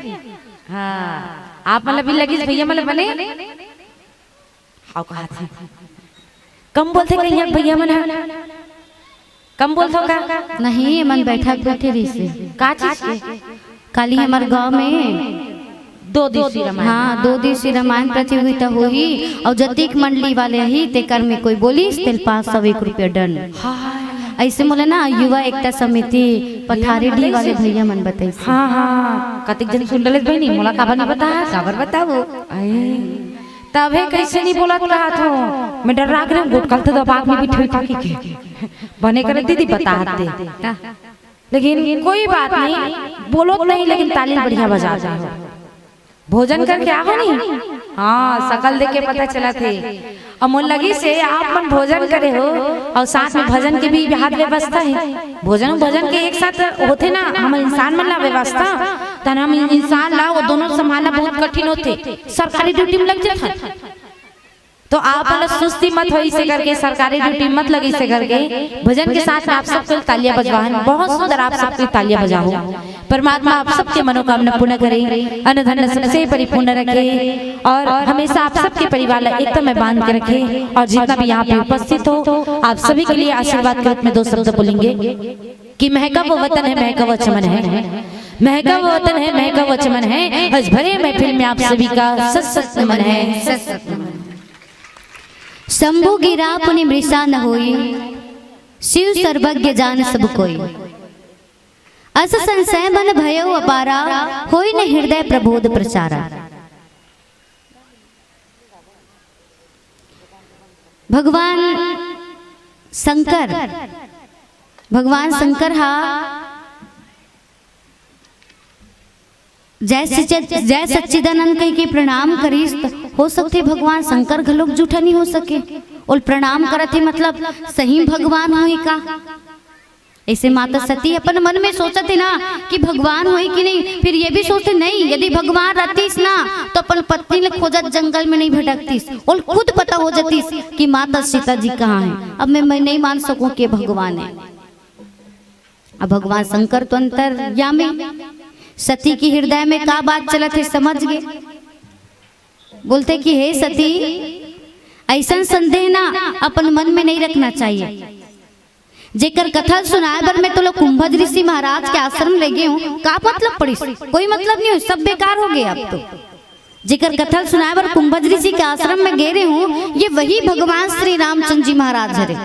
हाँ आप मतलब भी लगिस भैया मतलब बने हाउ कहा था कम बोलते कहीं भैया मन कम बोलते हो का नहीं मन बैठा बैठे रही से का चीज के काली हमारे गांव में 2 दिवसीय रामायण। हाँ 2 दिवसीय रामायण प्रतियोगिता हुई और जतिक मंडली वाले ही तेकर में कोई बोली तेल 501 रुपया दंड। ऐसे बोले ना युवा एकता समिति पठारी डी वाले भैया मन बताई। हाँ हाँ कतिक जन सुन डले बहनी मोला काबर नहीं बता काबर बताओ तबे कैसे नहीं बोला रहा था मैं डर राग रहा गुटकल तो दबाग में भी ठोक के बने करे दीदी बता दे लेकिन कोई बात नहीं बोलो नहीं लेकिन ताली बढ़िया बजा जाओ भोजन करके आओ नहीं। हाँ सकल देख के पता चला थे अमोल लगी से आप मन भोजन करे हो और साथ में भजन के भी हाथ व्यवस्था है। भोजन भजन के एक साथ होते ना हम इंसान मन ला व्यवस्था तन हम इंसान ला वो दोनों संभालना बहुत कठिन होते सरकारी ड्यूटी में लग जाता तो आप सुस्ती मत हो इसे करके सरकारी ड्यूटी मत लगी इसे करके भजन के साथ में आप सबको तालियां बजवाएं बहुत सुंदर आप सबकी तालियां बजाओ। परमात्मा आप सबके मनोकामना पूर्ण करे अन्न धन सबसे परिपूर्ण रखे और हमेशा आप सबके परिवार एकदम में बांध के रखे और जितना भी यहाँ पे उपस्थित हो आप सभी के लिए आशीर्वाद के रूप में 2 शब्द बोलेंगे कि महका वो वतन है महका वो चमन है महका वो वतन है महका वो चमन है आज भरे महफिल में आप सभी का सत सत नमन है। शंभु गिरा पुनि मृषा न होई शिव सर्वज्ञ जान सब कोई अस संशय बन भयो अपारा होई न हृदय प्रबोध प्रचारा। भगवान शंकर हा जय सच्चिदानंद कह के प्रणाम करीस हो सकते भगवान शंकर घलोक जूठा नहीं हो सके और प्रणाम करते मतलब सही भगवान होई का। ऐसे माता सती अपन मन में सोचते ना कि भगवान होई कि नहीं फिर ये भी सोचते नहीं यदि भगवान रहतीस ना तो अपन पत्नी ले खोजत जंगल में नहीं भटकतीस और खुद पता हो जातीस कि माता सीता जी कहाँ है। अब मैं नहीं मान सकूं कि भगवान है। अब भगवान शंकर तो अंतर्यामी सती की हृदय में का बात चलत है समझ गए। बोलते कि हे सती ऐसा संदेह ना अपन मन में नहीं रखना चाहिए। जेकर कथा सुनाए बर मैं तो लोग कुंभज ऋषि महाराज के आश्रम ले गए हूँ का मतलब पड़ी कोई मतलब नहीं हो सब बेकार हो गए। अब तो जेकर कथा सुनाए बर कुंभज ऋषि के आश्रम में गए हूँ ये वही भगवान श्री रामचंद्र जी महाराज हरे।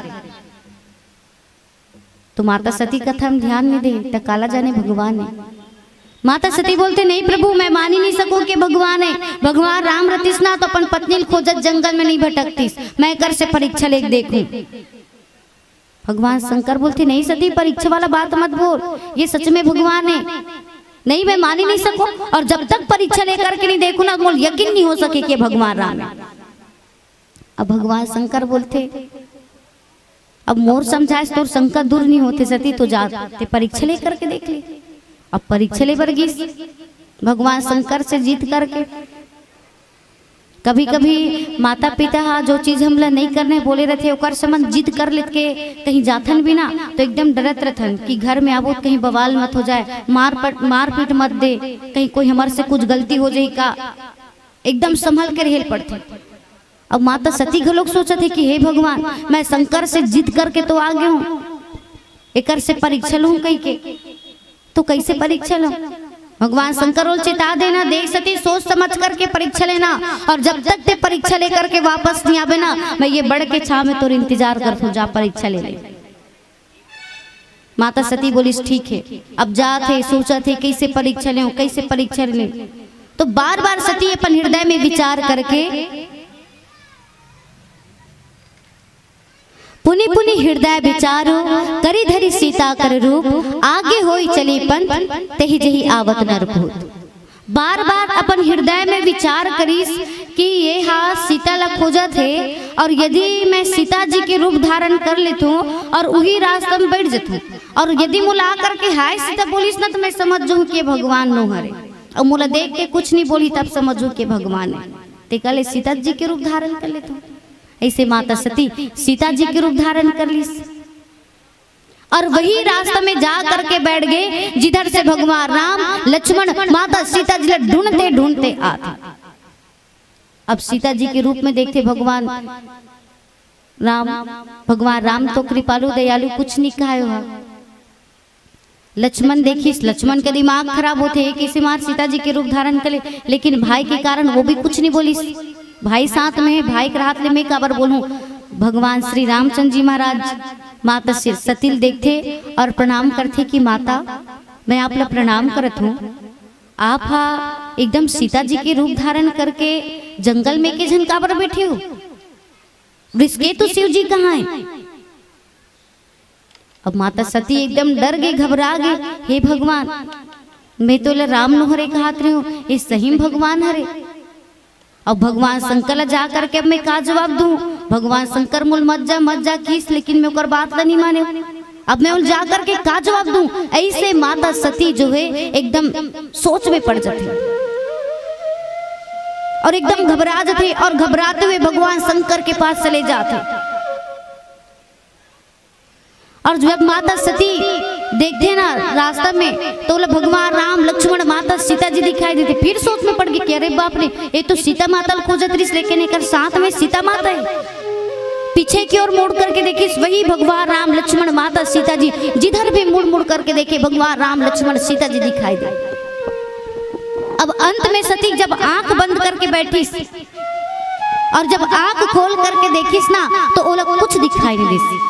तो माता सती कथा हम ध्यान में दे तो काला जाने भगवान है। माता सती बोलते नहीं प्रभु मैं मान ही नहीं सकूं कि भगवान है। भगवान राम रतीस ना तो अपन पत्नी खोजत जंगल में नहीं भटकतीस मैं कर से परीक्षा ले देखूं। भगवान शंकर बोलते नहीं सती परीक्षा वाला बात मत बोल ये सच में भगवान है। नहीं मैं मान ही नहीं सकूं और जब तक परीक्षा लेकर के नहीं देखूं ना बोल यकीन नहीं हो सके कि भगवान राम है। अब भगवान शंकर बोलते अब मोर समझाए तो शंकर दूर नहीं होते सती तो जाते परीक्षा लेकर के देख ले। अब परीक्षा ले बरगिस भगवान शंकर से जीत करके कभी कभी माता पिता जो चीज हमला नहीं करने बोले रहते ओकर संबंध जिद कर लेत के कहीं जाथन भी ना तो एकदम डरत रहथन कि घर में आबो कहीं बवाल मत हो जाए, मार पीट मत दे, कहीं कोई हमारे से कुछ गलती हो जाए का, एकदम संभल के रहेल पड़ते। अब माता सती घलोक सोचत है कि हे भगवान मैं शंकर से जिद करके तो आ गया हूँ, एकर से परीक्षा लूं कहीं के, तो कैसे परीक्षा लूं? भगवान शंकर और चेता देना, देख सती सोच समझ करके परीक्षा लेना, और जब तक ते परीक्षा लेकर के वापस नहीं आवे ना मैं ये बढ़ के छाव में तोर इंतजार करता हूँ, जा परीक्षा ले ले। माता सती बोली ठीक है। अब जा थे सोचा थे कैसे परीक्षा ले कैसे परीक्षा ले, तो बार बार सती अपन हृदय में विचार करके पुनि पुनि हृदय विचारो करी धरी सीता कर रूप, आगे होई चली पंथ तेहि जही आवत नरभूत। बार बार अपन हृदय में विचार करीस कि ये हाथ सीता ला खोजा थे, और यदि मैं सीता जी के रूप धारण कर लेता हूँ और वही रास्ता में बैठ जाता हूँ, और यदि मुला करके हाय सीता बोलीस ना तो मैं समझ जाऊँ कि भगवान नो हरे, और मुला देख के कुछ नहीं बोली तब समझू कि भगवान है, ते कल सीता जी के रूप धारण कर लेता हूँ। ऐसे माता सती सीता जी के रूप धारण कर ली और वही रास्ता में जा करके बैठ गए जिधर से भगवान राम लक्ष्मण माता सीता जी ढूंढते ढूंढते आते। अब सीता जी के रूप में देखते भगवान राम तो कृपालु दयालु कुछ नहीं कहा हुआ। लक्ष्मण देखिस, लक्ष्मण के दिमाग खराब होते किसी मार सीता जी के रूप धारण करे, लेकिन भाई के कारण वो भी कुछ नहीं बोली। भाई साथ में है, भाई के हाथ ले मैं काबर बोलूं। भगवान श्री रामचंद्र जी महाराज माता सती देखते और प्रणाम करते कि माता मैं आप ला प्रणाम करत हूँ, आप हा एकदम सीता जी के रूप धारण करके जंगल में के झन काबर बैठे हो, ऋषिकेतु शिव जी कहाँ है? अब माता सती एकदम डर गई, घबरा गई, हे भगवान मैं तो राम नोहरे कहत रही हूँ, ये सही भगवान हरे। अब भगवान शंकर जा करके अब मैं का जवाब दूं? भगवान शंकर मुल मत जा किस, लेकिन मैं ओकर बात ला नहीं माने, अब मैं उल जा करके का जवाब दूं? ऐसे माता सती जो है एकदम सोच में पड़ जाती और एकदम घबरा जाते, और घबराते हुए भगवान शंकर के पास चले जाते। और जब माता सती देखते ना रास्ता में तो भगवान राम लक्ष्मण माता सीता जी दिखाई देते, फिर सोच में पड़ गई कि अरे बाप रे ये तो सीता माता खोजत रही, लेकिन एक साथ में सीता माता है। पीछे की ओर मुड़ करके देखी वही भगवान राम लक्ष्मण माता सीता जी, जिधर भी मुड़ मुड़ करके देखे भगवान राम लक्ष्मण सीता जी दिखाई दे। अब अंत में सती जब आंख बंद करके बैठी और जब आंख खोल करके देखीस ना तो वो लोग कुछ दिखाई नहीं देती।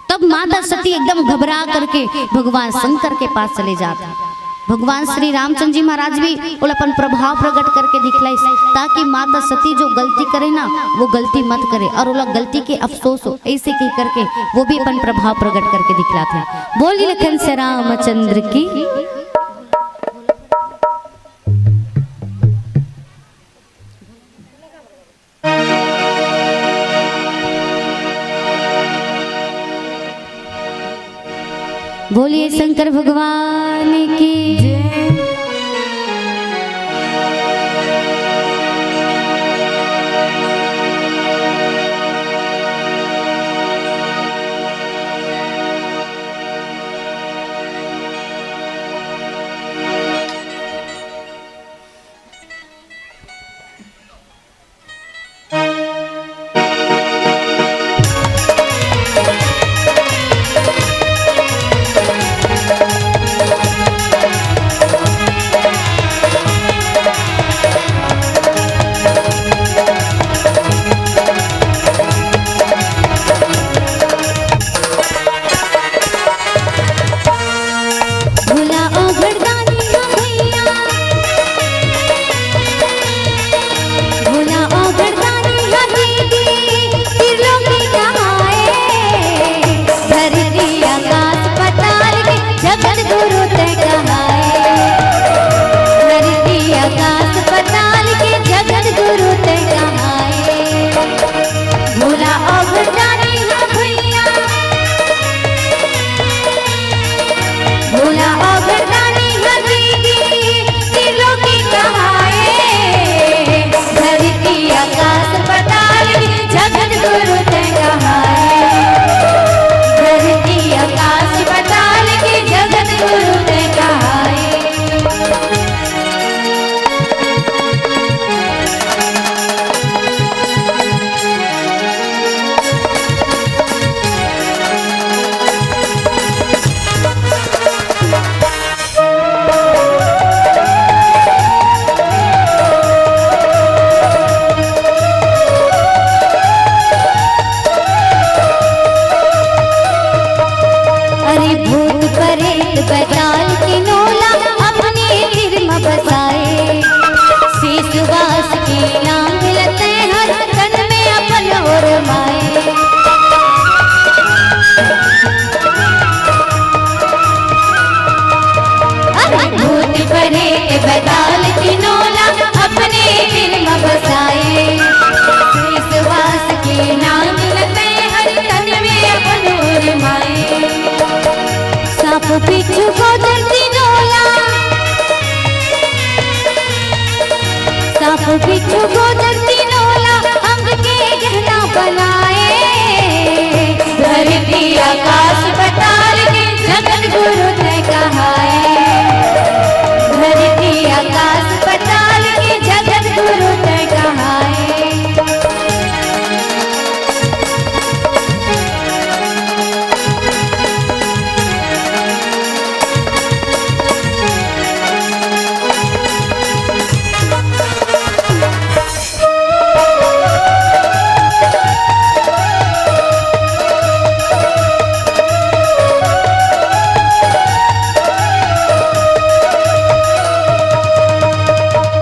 तब माता सती एकदम घबरा करके भगवान शंकर के पास चले जाते। भगवान श्री रामचंद्र जी महाराज भी अपन प्रभाव प्रकट करके दिखलाई ताकि माता सती जो गलती करे ना वो गलती मत करे और वो लोग गलती के अफसोस हो, ऐसे कह करके वो भी अपन प्रभाव प्रकट करके दिखलाते। बोलिए लखन से रामचंद्र की। बोलिए शंकर भगवान की जय। सांप बिच्छू गोदर तीनोला अंग के गहना बनाए। धरती आकाश पताल के जगत गुरु ने कहाए। धरती आकाश पताल के जगत गुरु ने कहाए।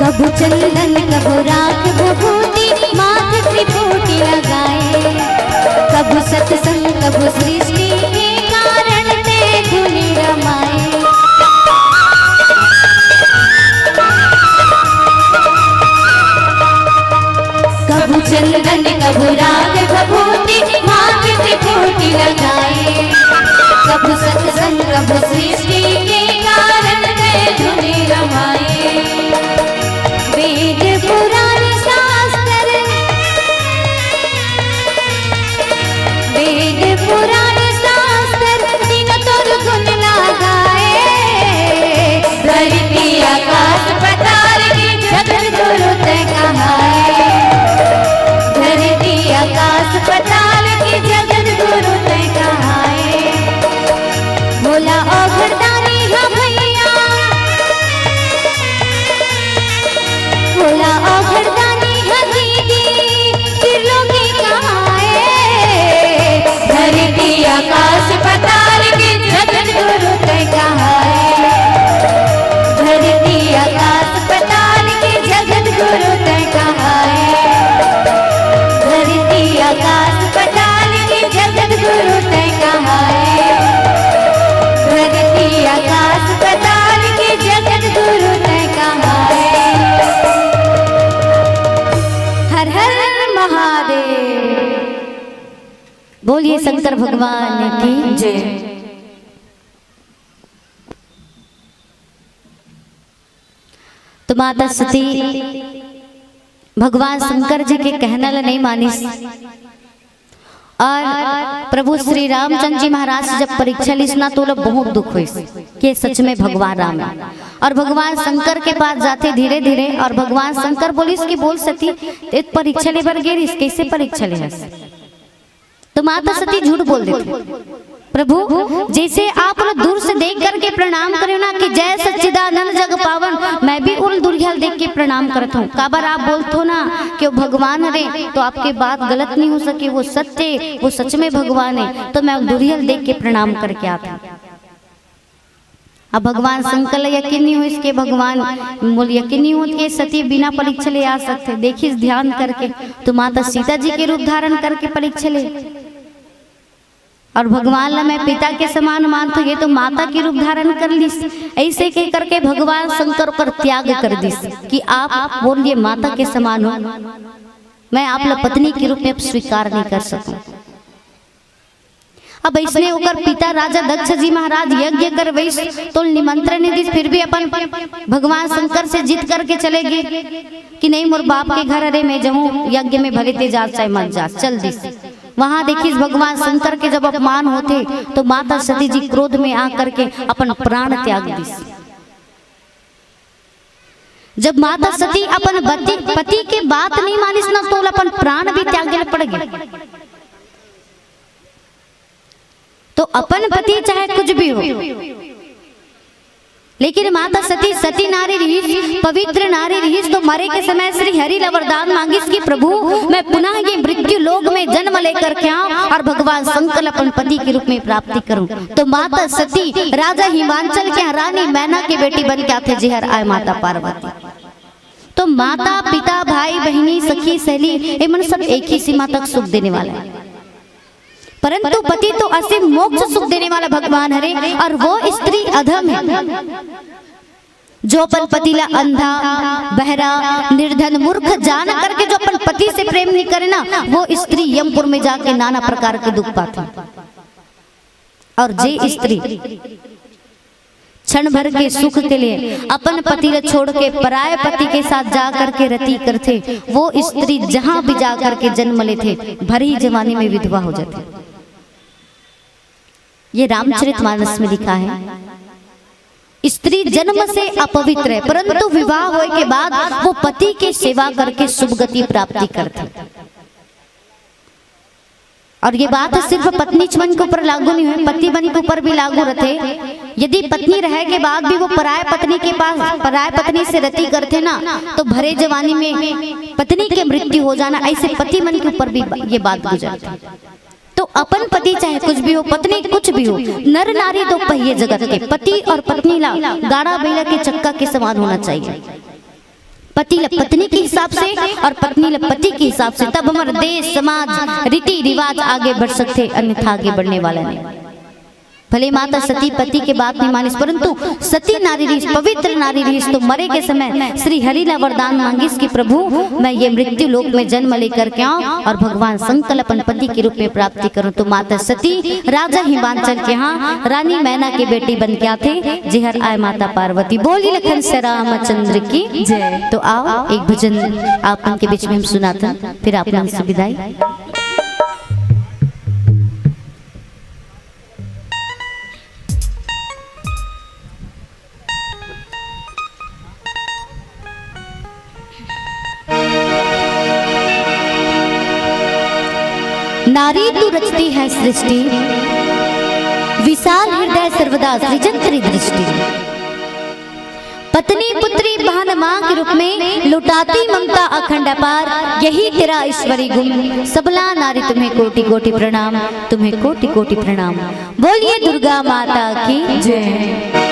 कबू चंदन कबू राख विभूति माथ त्रिपुटी लगाए। कबू सत्संग कबू सृष्टि के कारण ते धुनि रमाए। कबू चंदन कबू राख विभूति माथ त्रिपुटी लगाए। कबू सत्संग कबू सृष्टि के कारण ते धुनि रमाए। वेद पुराण शास्त्र वेद पुराण शास्त्र तीन तोर गुण लगाए। धरती आकाश पताल के जगत गुरु ते कहाए। धरती आकाश पताल के जगत गुरु ते कहाए। भोला और घरदानी हा भैया, भोला और घरदानी हा दीदी त्रिलोकी कहाए। धरती आकाश पताल के जगत गुरु ते कहाए। धरती आकाश पताल के जगत गुरु ते कहाए। धरती आकाश पताल के जगत गुरु ते कहाए। धरती आकाश पताल के जगत गुरु ते कहाए। हर हर महादेव। बोलिए शंकर भगवान की जय। तो माता सती भगवान शंकर जी के कहना ला नहीं मानिस और प्रभु श्री रामचंद्र जी महाराज से जब परीक्षा लिस ना तो बहुत दुख हुई कि सच में भगवान राम है। और भगवान शंकर के पास जाते धीरे धीरे और भगवान शंकर बोलिस कि बोल सती एक परीक्षा ले बर गेरिस कैसे परीक्षा ले। तो माता सती झूठ बोल देती। प्रभु जैसे आप लोग दूर से देख करके प्रणाम करे ना कि जय सच्चिदानंद जग पावन, मैं भी उन दुर्गल देख के प्रणाम करता हूँ। काबर आप बोलते हो ना कि वो भगवान रे तो आपकी बात गलत नहीं हो सके, वो सत्य वो सच में भगवान है, तो मैं दुर्गल देख के प्रणाम करके आता। अब भगवान शंकर यकीन नहीं हो इसके भगवान बोल यकीन नहीं हो कि सती बिना परीक्षा ले आ सकते। देखिए ध्यान करके तो माता सीता जी के रूप धारण करके परीक्षा ले और भगवान ला मैं पिता के समान मानता ये तो माता के रूप धारण कर ली। ऐसे कह करके भगवान शंकर पर त्याग कर दी कि आप बोलिए माता के समान हो, मैं आप ला पत्नी के रूप में स्वीकार नहीं कर सकता। अब इसने होकर पिता राजा दक्ष जी महाराज यज्ञ कर वैस तो निमंत्रण नहीं दी, फिर भी अपन भगवान शंकर से जीत करके चलेगी कि नहीं मोर बाप के घर अरे मैं जाऊं यज्ञ में भले ते जा चाहे मत जा चल दी। वहां देखिए भगवान शंकर के जब अपमान होते तो माता सती जी क्रोध में आकर के अपन प्राण त्याग दी। जब माता सती अपन पति के बात नहीं मानिस ना तो अपन प्राण भी त्याग पड़ गए। तो अपन पति चाहे कुछ भी हो, लेकिन माता सती सती नारी रहीस, पवित्र नारी रहीस। तो मरे के समय श्री हरि ला वरदान मांगिस कि प्रभु मैं पुनः ये मृत्यु लोक में जन्म लेकर के आऊं और भगवान शंकर अपन पति के रूप में प्राप्ति करूं। तो माता सती राजा हिमांचल के रानी मैना के बेटी बन के आते जेहर आए माता पार्वती। तो माता पिता भाई बहनी सखी सहेली ये मन सब एक ही सीमा तक सुख देने वाला है, परंतु पति तो असीम मोक्ष सुख देने वाला भगवान हरे। और वो स्त्री अधम है जो अपन पति ला अंधा बहरा निर्धन मूर्ख जान करके जो अपन पति से प्रेम नहीं करे ना, वो स्त्री यमपुर में जाके नाना प्रकार के दुख पाती। और जे स्त्री क्षण भर के सुख के लिए अपन पति को छोड़ के पराये पति के साथ जा करके रति करते, वो स्त्री जहां भी जा करके जन्म लेते भरी जवानी में विधवा हो जाती। ये रामचरितमानस में लिखा है। स्त्री जन्म से अपवित्र है, परंतु विवाह होने के बाद वो पति की सेवा करके शुभ गति प्राप्ति करती। और ये बात सिर्फ पत्नी चमन के ऊपर लागू नहीं हुई, पति बनी के ऊपर भी लागू रहते। यदि पत्नी रह के बाद भी वो पराय पत्नी के पास पराय पत्नी से रति करते ना, तो भरे जवानी में पत्नी की मृत्यु हो जाना, ऐसे पति मन के ऊपर भी ये बात गुजरती। तो अपन पति चाहे कुछ भी हो, पत्नी कुछ भी हो, नर नारी दो पहिए जगत के, पति और पत्नी ला गाड़ा बैला के चक्का के समान होना चाहिए। पति ल पत्नी के हिसाब से और पत्नी ल पति के हिसाब से, तब हमारे देश समाज रीति रिवाज आगे बढ़ सकते, अन्यथा आगे बढ़ने वाला नहीं। भले माता सती पति के बात नहीं मानिस, परंतु सती नारी रहीस, पवित्र नारी रहीस, तो मरे के समय श्री हरि ला वरदान मांगिस कि प्रभु मैं ये मृत्यु लोक में जन्म लेकर के आऊं और भगवान शंकर अपन पति के रूप में प्राप्ति करूं। तो माता सती राजा हिमांचल के यहाँ रानी मैना के बेटी बन के आते, जेहर आए माता पार्वती। बोली लखन से रामचंद्र की जय। तो आओ एक भजन आप उनके बीच में हम सुनाते, फिर आप से विदाई। नारी तू रचती है सृष्टि, विशाल हृदय सर्वदा सृजन तेरी दृष्टि। पत्नी पुत्री बहन मां के रूप में लुटाती ममता अखंड अपार, यही तेरा ईश्वरी गुण। सबला नारी तुम्हें कोटि कोटि प्रणाम, तुम्हें कोटि कोटि प्रणाम। बोलिए दुर्गा माता की जय।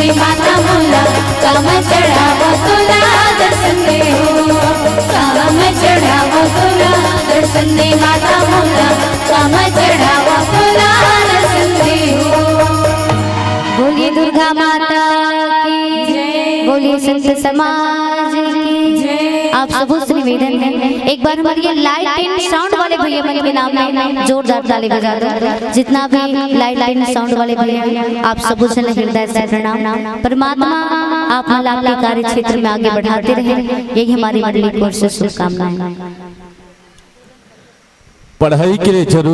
दे माता मोला काम चढ़ावो तोला दर्शन दे हो काम चढ़ावो तोला दर्शन दे माता मोला काम चढ़ावो तोला दर्शन दे हो। बोलिए दुर्गा माता की जय, बोलिए संत समाज की जय। आप सबों से निवेदन है एक बार हमारे ये लाइट एंड साउंड वाले भैया मन के नाम में जोरदार ताली बजा दो। जितना भी लाइट एंड साउंड वाले भैया आप सबों से हृदय से प्रणाम। परमात्मा आप मला के कार्य क्षेत्र में आगे बढ़ाते रहे, यही हमारी मंडली की ओर से शुभकामनाएं। पढ़ाई के लिए जरूर